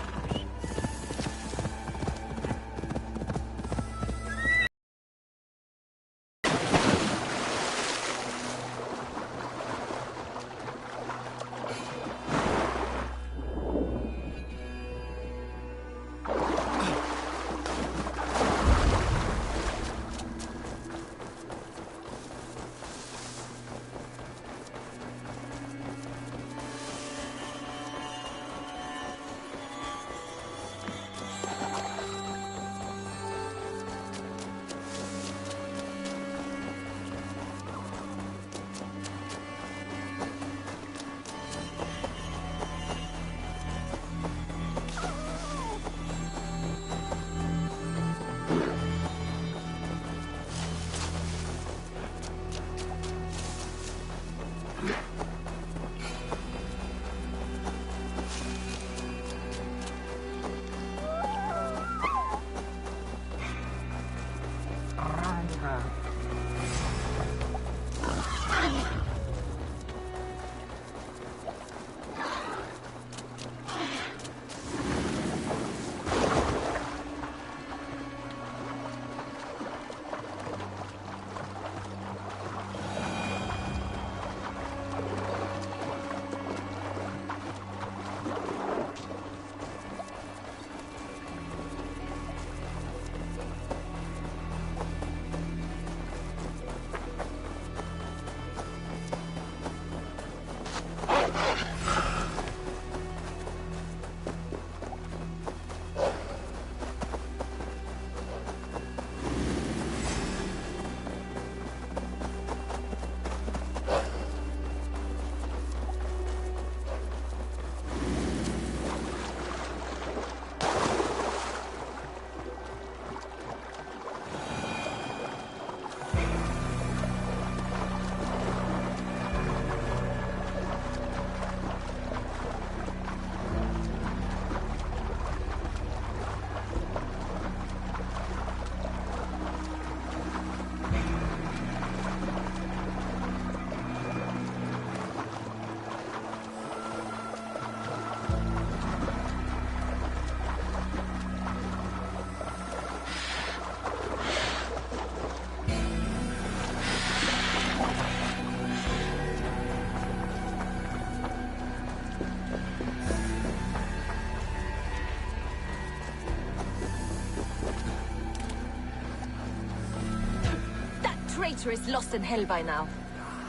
Traitor is lost in hell by now.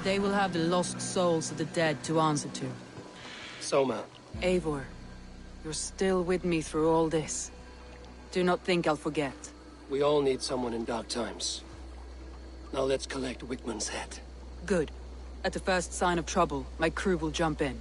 They will have the lost souls of the dead to answer to. Soma. Eivor, you're still with me through all this. Do not think I'll forget. We all need someone in dark times. Now let's collect Wickman's head. Good. At the first sign of trouble, my crew will jump in.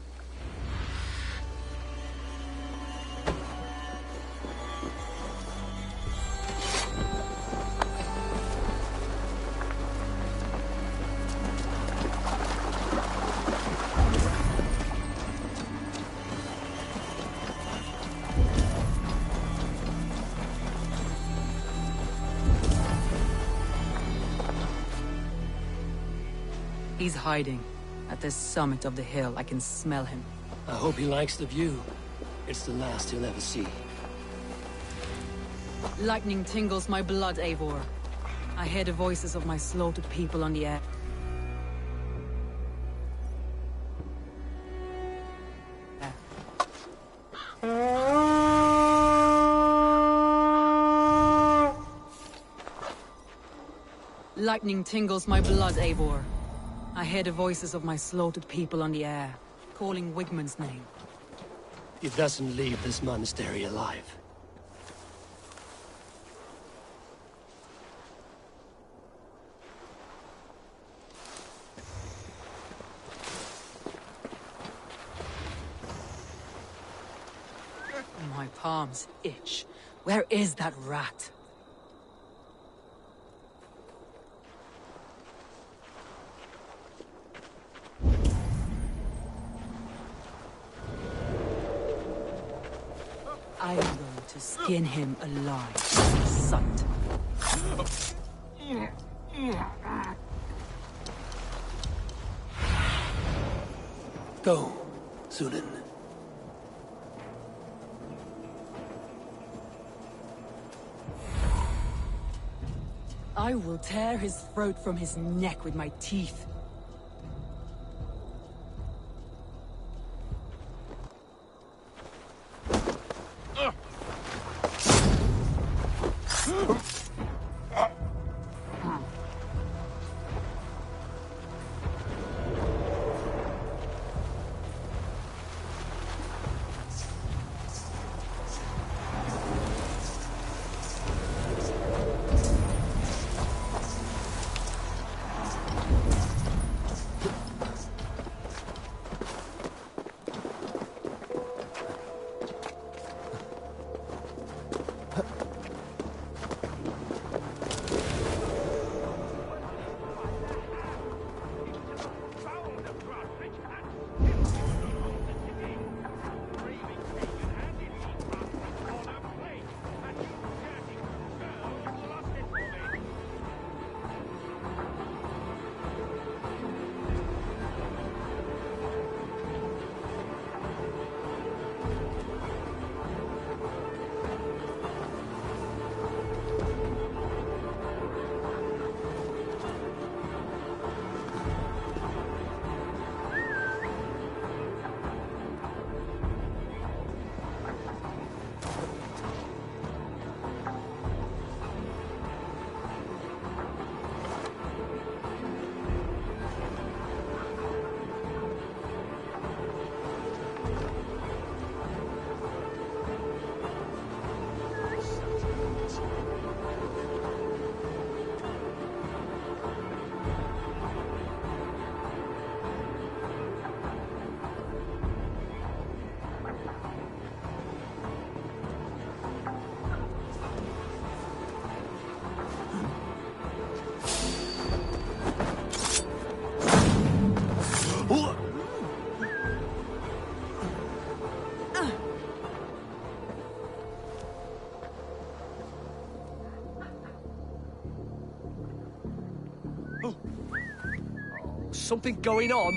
He's hiding, At the summit of the hill, I can smell him. I hope he likes the view. It's the last he'll ever see. Lightning tingles my blood, Eivor. I hear the voices of my slaughtered people on the air. Lightning tingles my blood, Eivor. I hear the voices of my slaughtered people on the air, calling Wigmund's name. He doesn't leave this monastery alive. My palms itch. Where is that rat? I am going to skin him alive. Sight. Go, Sunan. I will tear his throat from his neck with my teeth. Something going on?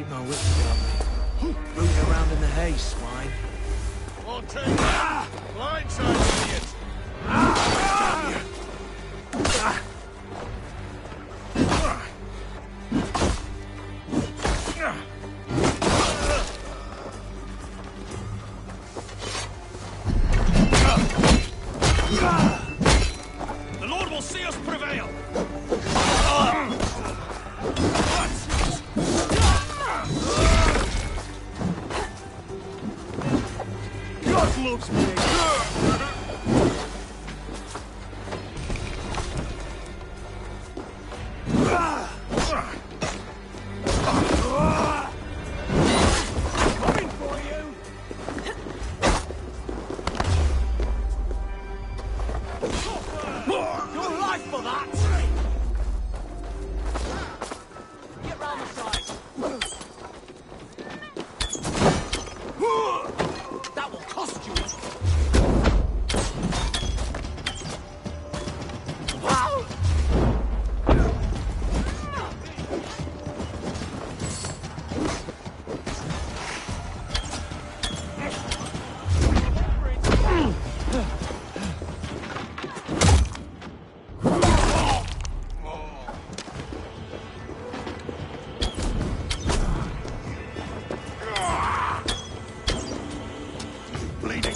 No wit about me. Rooting around in the hay, swine. Won't take that. Blindside, idiot. The Lord will see us prevail. God loves me. Coming for you. Your life for that. Get round the side. That will cost you. Bleeding.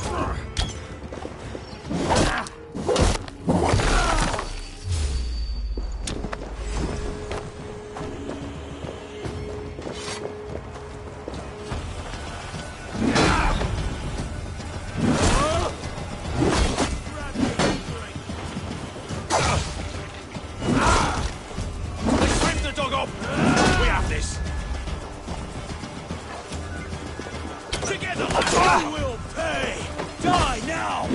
Let's trim the dog up. We have this. Together, lads. You will pay. Die now.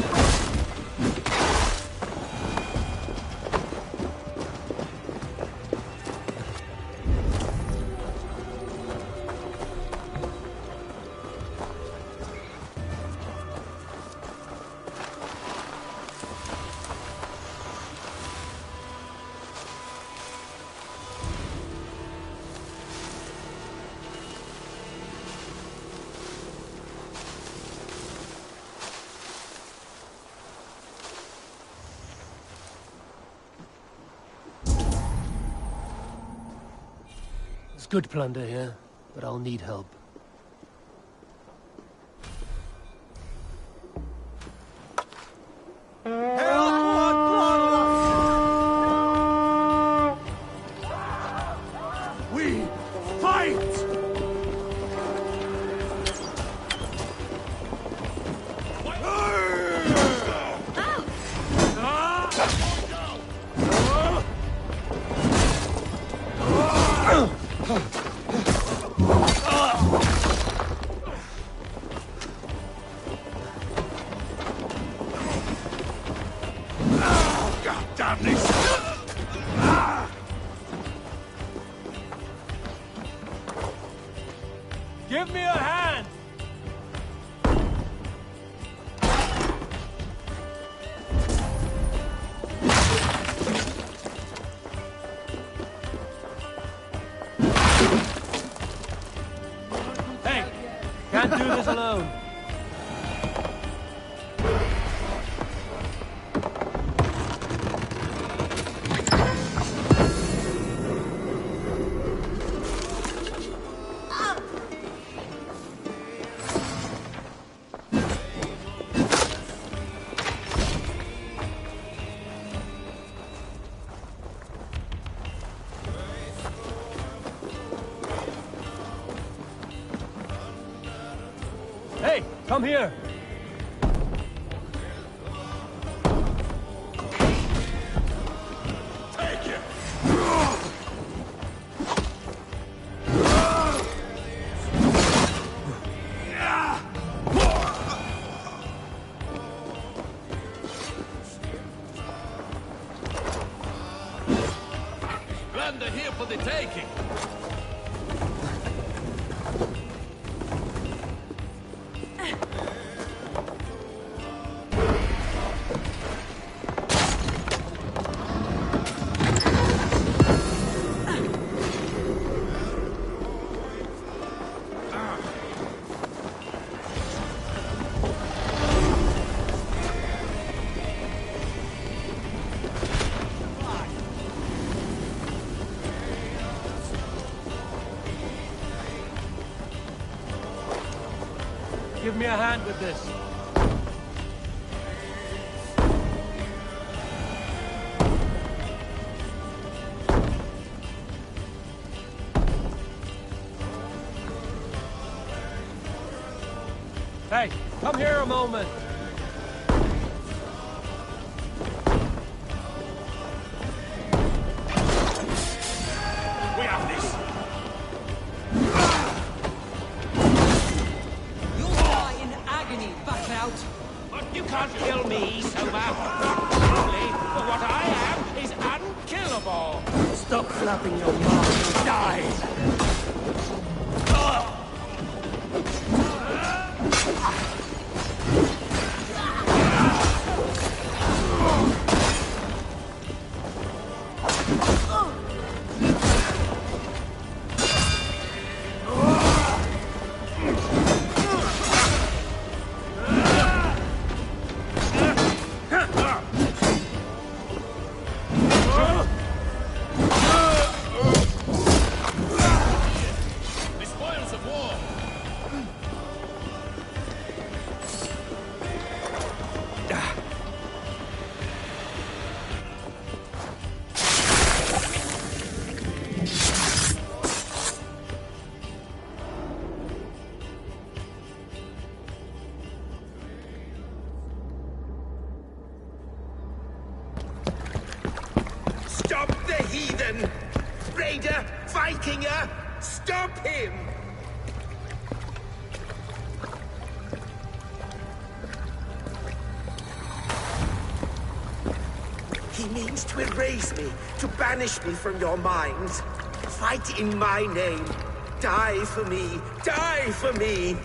There's good plunder here, but I'll need help. We fight! God damn this. Give me a hand! Hey, can't do this alone. Hey, come here. Take it. Plunder here for the taking. me a hand with this. Hey, come here a moment. We have this. You'll die in agony, back out. But you can't kill me, Soma. Not truly, for what I am is unkillable. Stop flapping your mouth and die! Stop the heathen! Raider! Vikinger! Stop him! He means to erase me, to banish me from your minds. Fight in my name. Die for me! Die for me!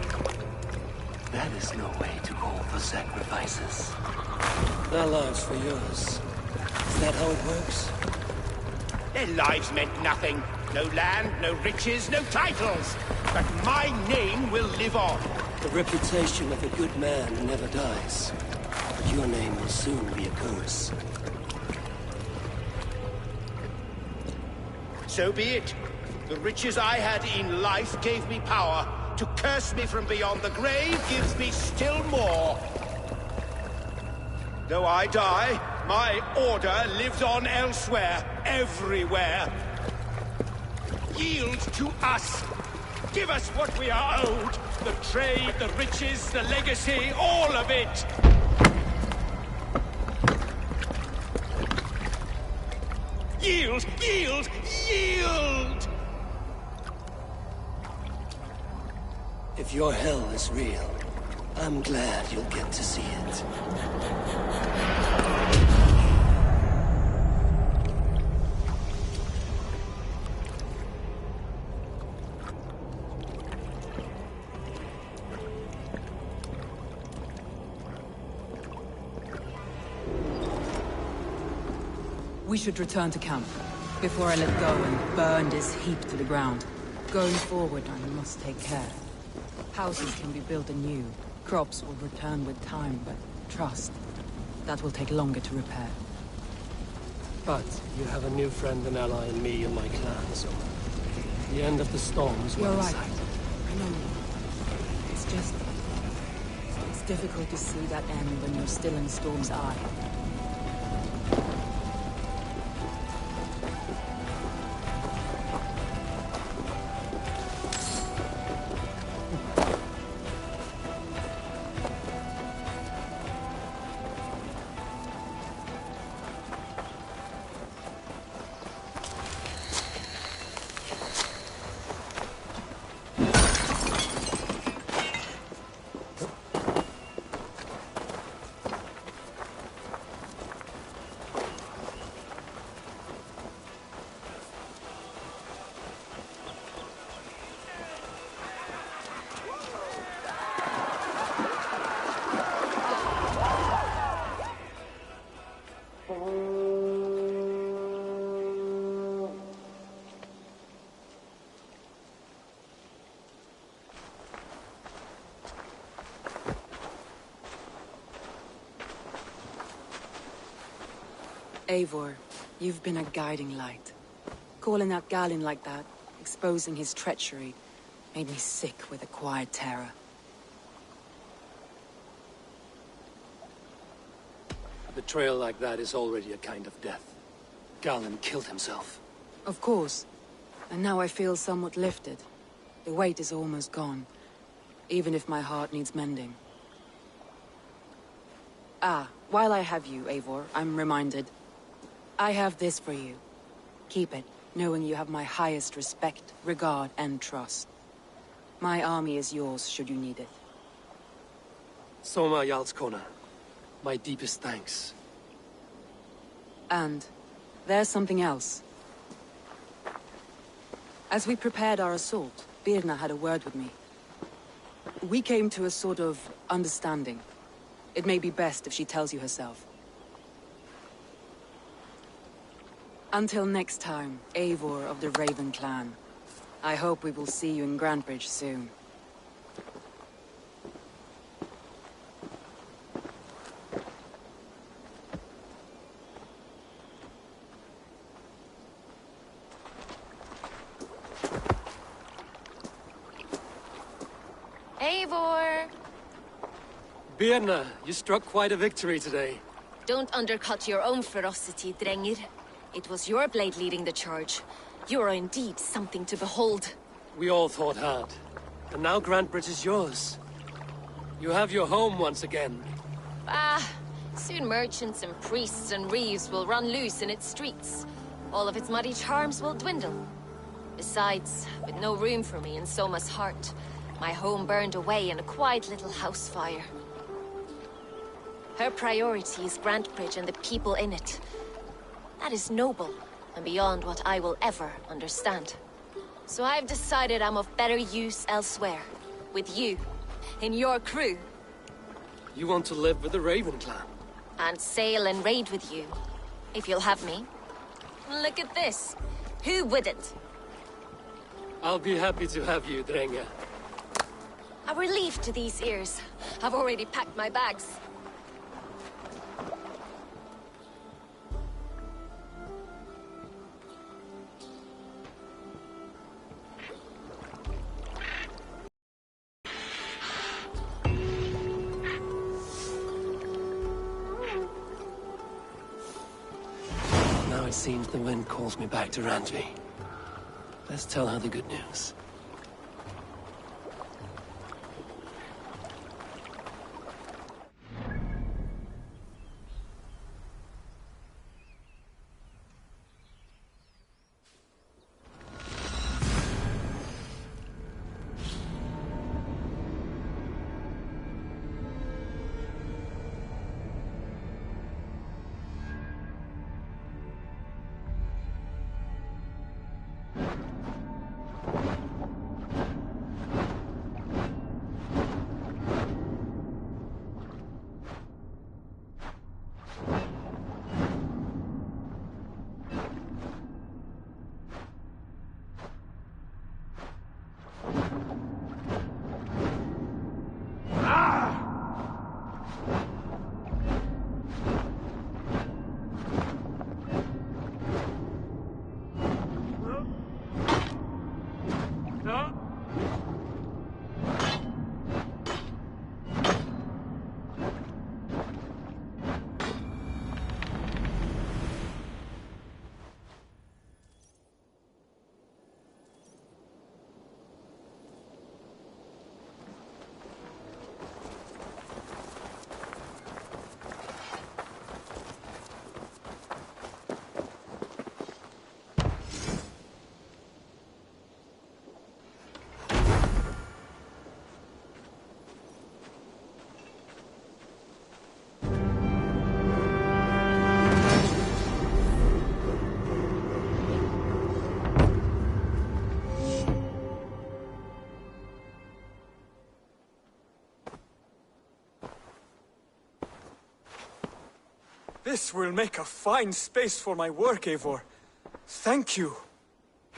That is no way to call for sacrifices. Their lives for yours. Is that how it works? Their lives meant nothing. No land, no riches, no titles. But my name will live on. The reputation of a good man never dies. But your name will soon be a curse. So be it. The riches I had in life gave me power. To curse me from beyond the grave gives me still more. Though I die, my order lives on elsewhere, everywhere. Yield to us. Give us what we are owed. The trade, the riches, the legacy, all of it. Yield, yield, yield! If your hell is real, I'm glad you'll get to see it. We should return to camp, before I let go and burn this heap to the ground. Going forward, I must take care. Houses can be built anew. Crops will return with time, but trust, that will take longer to repair. But you have a new friend and ally in me and my clan, so the end of the storms You're well in right. sight. I know. It's just... it's difficult to see that end when you're still in Storm's eye. Eivor, you've been a guiding light. Calling out Galinn like that, exposing his treachery, made me sick with a quiet terror. Betrayal like that is already a kind of death. Galen killed himself. Of course. And now I feel somewhat lifted. The weight is almost gone. Even if my heart needs mending. Ah, while I have you, Eivor, I'm reminded. I have this for you. Keep it, knowing you have my highest respect, regard, and trust. My army is yours, should you need it. Soma Jarlskona. My deepest thanks. And there's something else. As we prepared our assault, Birna had a word with me. We came to a sort of understanding. It may be best if she tells you herself. Until next time, Eivor of the Raven Clan. I hope we will see you in Grantebridge soon. Eivor! Birna, you struck quite a victory today. Don't undercut your own ferocity, Drengir. It was your blade leading the charge. You are indeed something to behold. We all fought hard. And now Grantebridge is yours. You have your home once again. Ah, soon merchants and priests and reeves will run loose in its streets. All of its muddy charms will dwindle. Besides, with no room for me in Soma's heart, my home burned away in a quiet little house fire. Her priority is Grantebridge and the people in it. That is noble, and beyond what I will ever understand. So I've decided I'm of better use elsewhere. With you. In your crew. You want to live with the Raven Clan? And sail and raid with you. If you'll have me. Look at this. Who wouldn't? I'll be happy to have you, Drenge. A relief to these ears. I've already packed my bags. Now it seems the wind calls me back to Randvi. Let's tell her the good news. This will make a fine space for my work, Eivor. Thank you.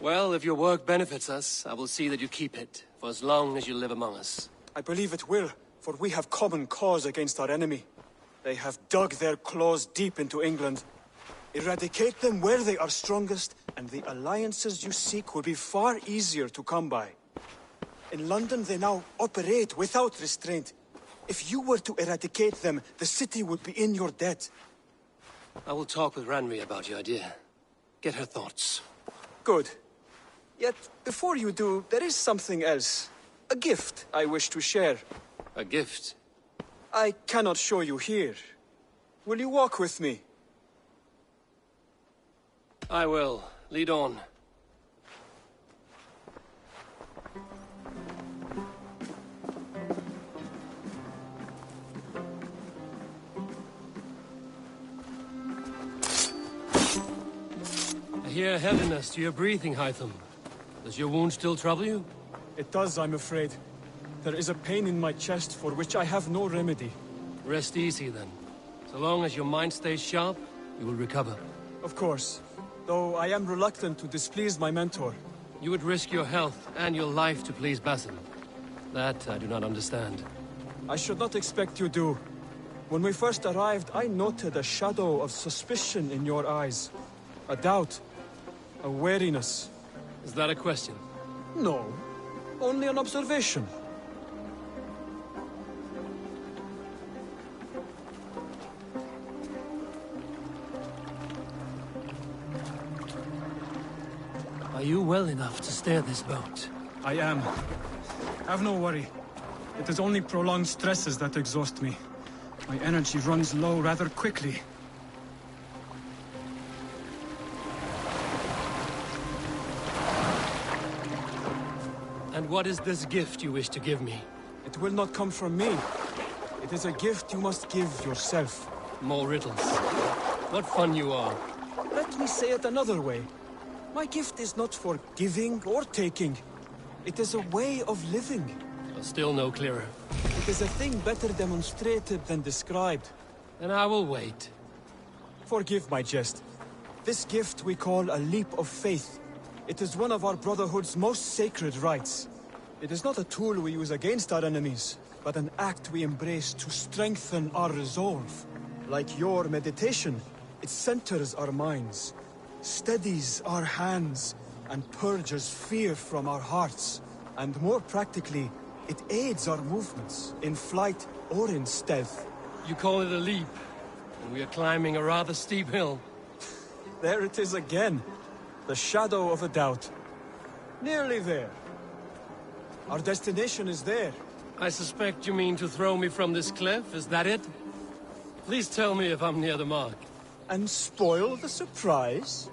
Well, if your work benefits us, I will see that you keep it, for as long as you live among us. I believe it will, for we have common cause against our enemy. They have dug their claws deep into England. Eradicate them where they are strongest, and the alliances you seek will be far easier to come by. In London, they now operate without restraint. If you were to eradicate them, the city would be in your debt. I will talk with Ranri about your idea. Get her thoughts. Good. Yet, before you do, there is something else. A gift I wish to share. A gift? I cannot show you here. Will you walk with me? I will. Lead on. I hear heaviness to your breathing, Hytham. Does your wound still trouble you? It does, I'm afraid. There is a pain in my chest for which I have no remedy. Rest easy, then. So long as your mind stays sharp, you will recover. Of course. Though I am reluctant to displease my mentor. You would risk your health and your life to please Basim. That I do not understand. I should not expect you do. When we first arrived, I noted a shadow of suspicion in your eyes. A doubt. A wariness. Is that a question? No. Only an observation. Are you well enough to steer this boat? I am. Have no worry. It is only prolonged stresses that exhaust me. My energy runs low rather quickly. And what is this gift you wish to give me? It will not come from me. It is a gift you must give yourself. More riddles. What fun you are. Let me say it another way. My gift is not for giving or taking. It is a way of living. Still no clearer. It is a thing better demonstrated than described. Then I will wait. Forgive my jest. This gift we call a leap of faith. It is one of our Brotherhood's most sacred rites. It is not a tool we use against our enemies, but an act we embrace to strengthen our resolve. Like your meditation, it centers our minds, steadies our hands, and purges fear from our hearts. And more practically, it aids our movements, in flight or in stealth. You call it a leap, and we are climbing a rather steep hill. There it is again. The shadow of a doubt. Nearly there. Our destination is there. I suspect you mean to throw me from this cliff, is that it? Please tell me if I'm near the mark. And spoil the surprise?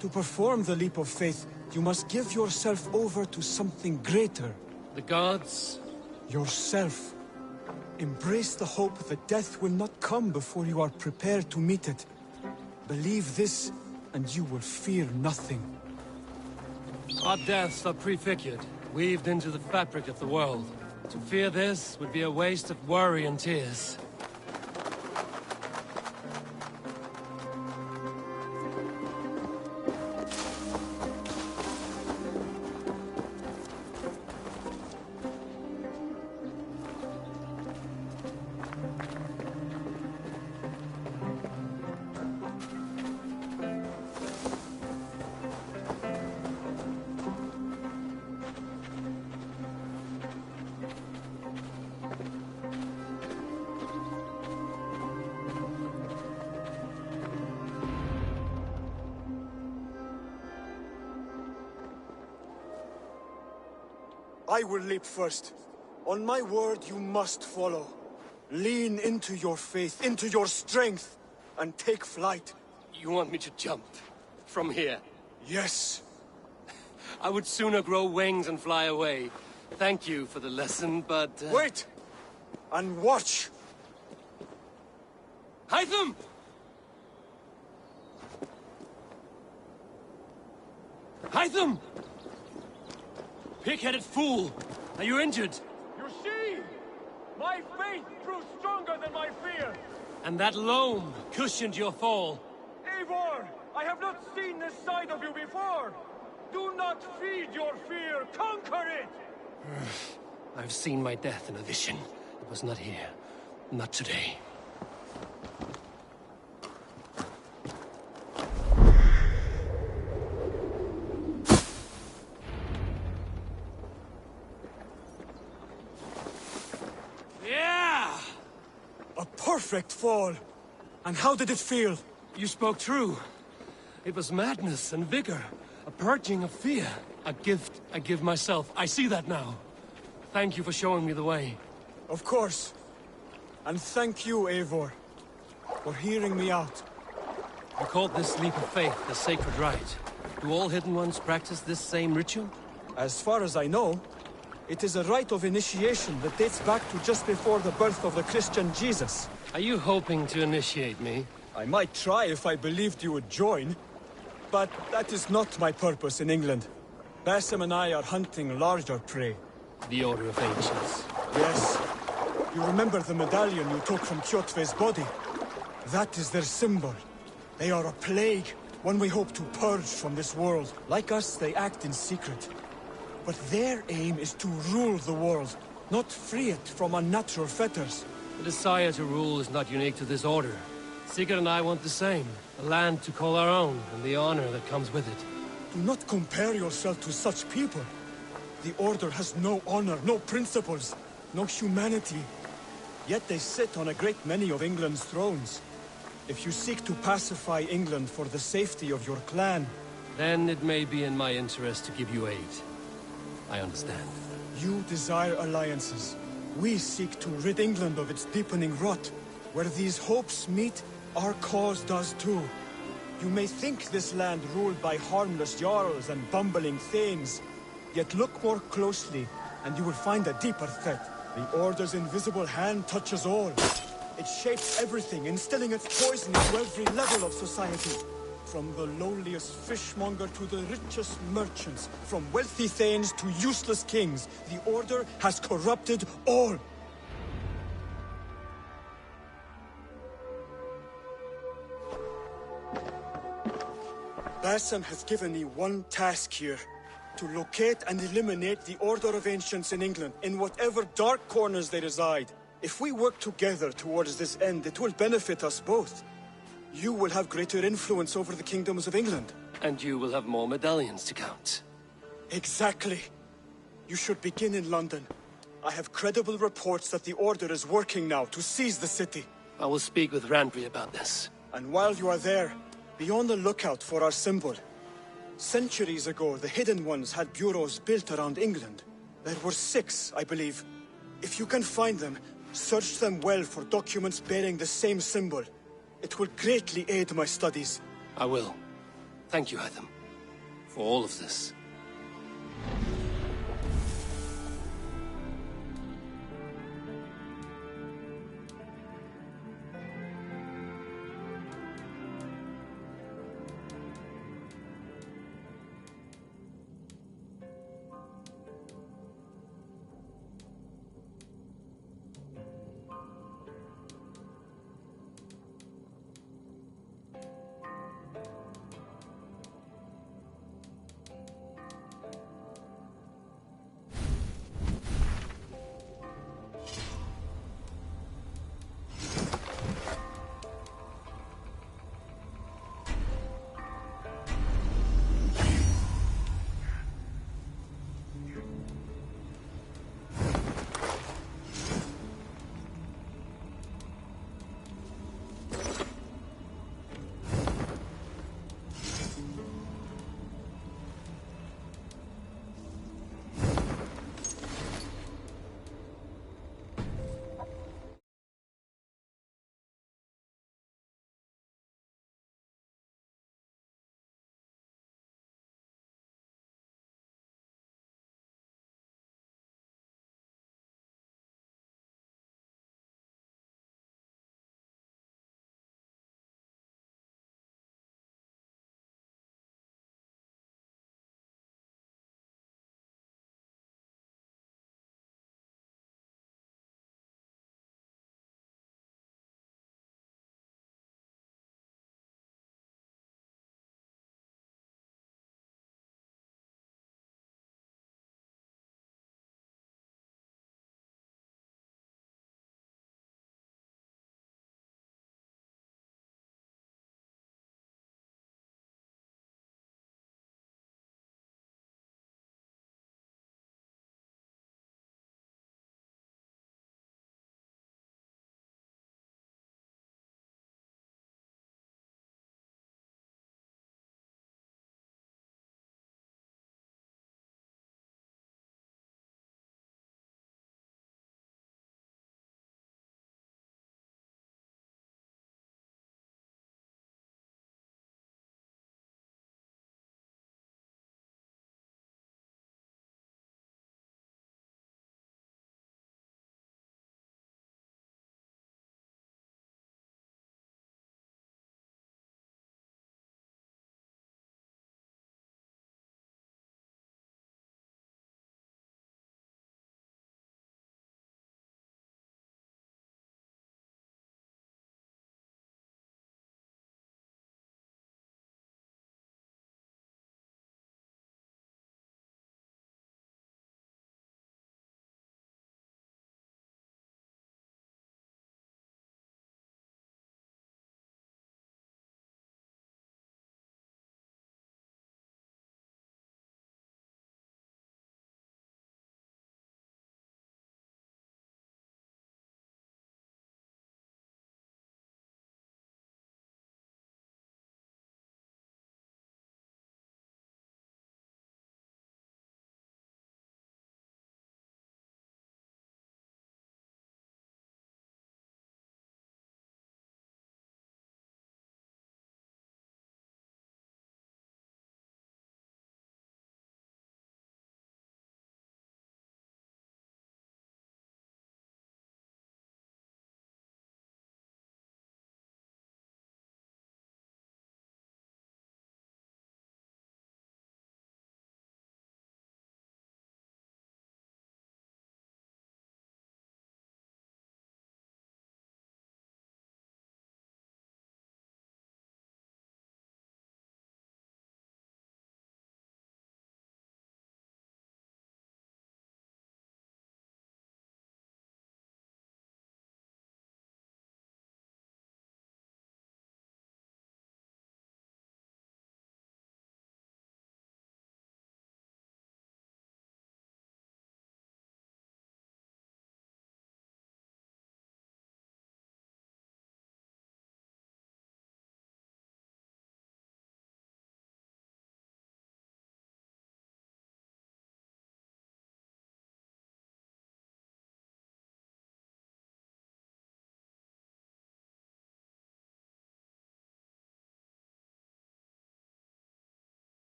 To perform the leap of faith, you must give yourself over to something greater. The gods? Yourself. Embrace the hope that death will not come before you are prepared to meet it. Believe this, and you will fear nothing. Our deaths are prefigured, weaved into the fabric of the world. To fear this would be a waste of worry and tears. I will leap first. On my word, you must follow. Lean into your faith, into your strength, and take flight. You want me to jump? From here? Yes. I would sooner grow wings and fly away. Thank you for the lesson, but... Wait! And watch! Hytham! Hytham! Pig-headed fool! Are you injured? You see? My faith proved stronger than my fear! And that loam cushioned your fall. Eivor! I have not seen this side of you before! Do not feed your fear! Conquer it! I've seen my death in a vision. It was not here. Not today. A perfect fall! And how did it feel? You spoke true. It was madness and vigor. A purging of fear. A gift I give myself. I see that now. Thank you for showing me the way. Of course. And thank you, Eivor, for hearing me out. You called this leap of faith the sacred rite. Do all Hidden Ones practice this same ritual? As far as I know, it is a rite of initiation that dates back to just before the birth of the Christian Jesus. Are you hoping to initiate me? I might try if I believed you would join, but that is not my purpose in England. Basim and I are hunting larger prey. The Order of Ancients. Yes. You remember the medallion you took from Kjotve's body? That is their symbol. They are a plague, one we hope to purge from this world. Like us, they act in secret. But their aim is to rule the world, not free it from unnatural fetters. The desire to rule is not unique to this order. Sigurd and I want the same. A land to call our own, and the honor that comes with it. Do not compare yourself to such people. The Order has no honor, no principles, no humanity. Yet they sit on a great many of England's thrones. If you seek to pacify England for the safety of your clan... Then it may be in my interest to give you aid. I understand. You desire alliances. We seek to rid England of its deepening rot. Where these hopes meet, our cause does too. You may think this land ruled by harmless jarls and bumbling thanes. Yet look more closely, and you will find a deeper threat. The Order's invisible hand touches all. It shapes everything, instilling its poison into every level of society. From the lowliest fishmonger to the richest merchants, from wealthy thanes to useless kings, the Order has corrupted all. Basim has given me one task here. To locate and eliminate the Order of Ancients in England, in whatever dark corners they reside. If we work together towards this end, it will benefit us both. You will have greater influence over the kingdoms of England. And you will have more medallions to count. Exactly. You should begin in London. I have credible reports that the Order is working now to seize the city. I will speak with Randvi about this. And while you are there, be on the lookout for our symbol. Centuries ago, the Hidden Ones had bureaus built around England. There were 6, I believe. If you can find them, search them well for documents bearing the same symbol. It will greatly aid my studies. I will. Thank you, Hytham, for all of this.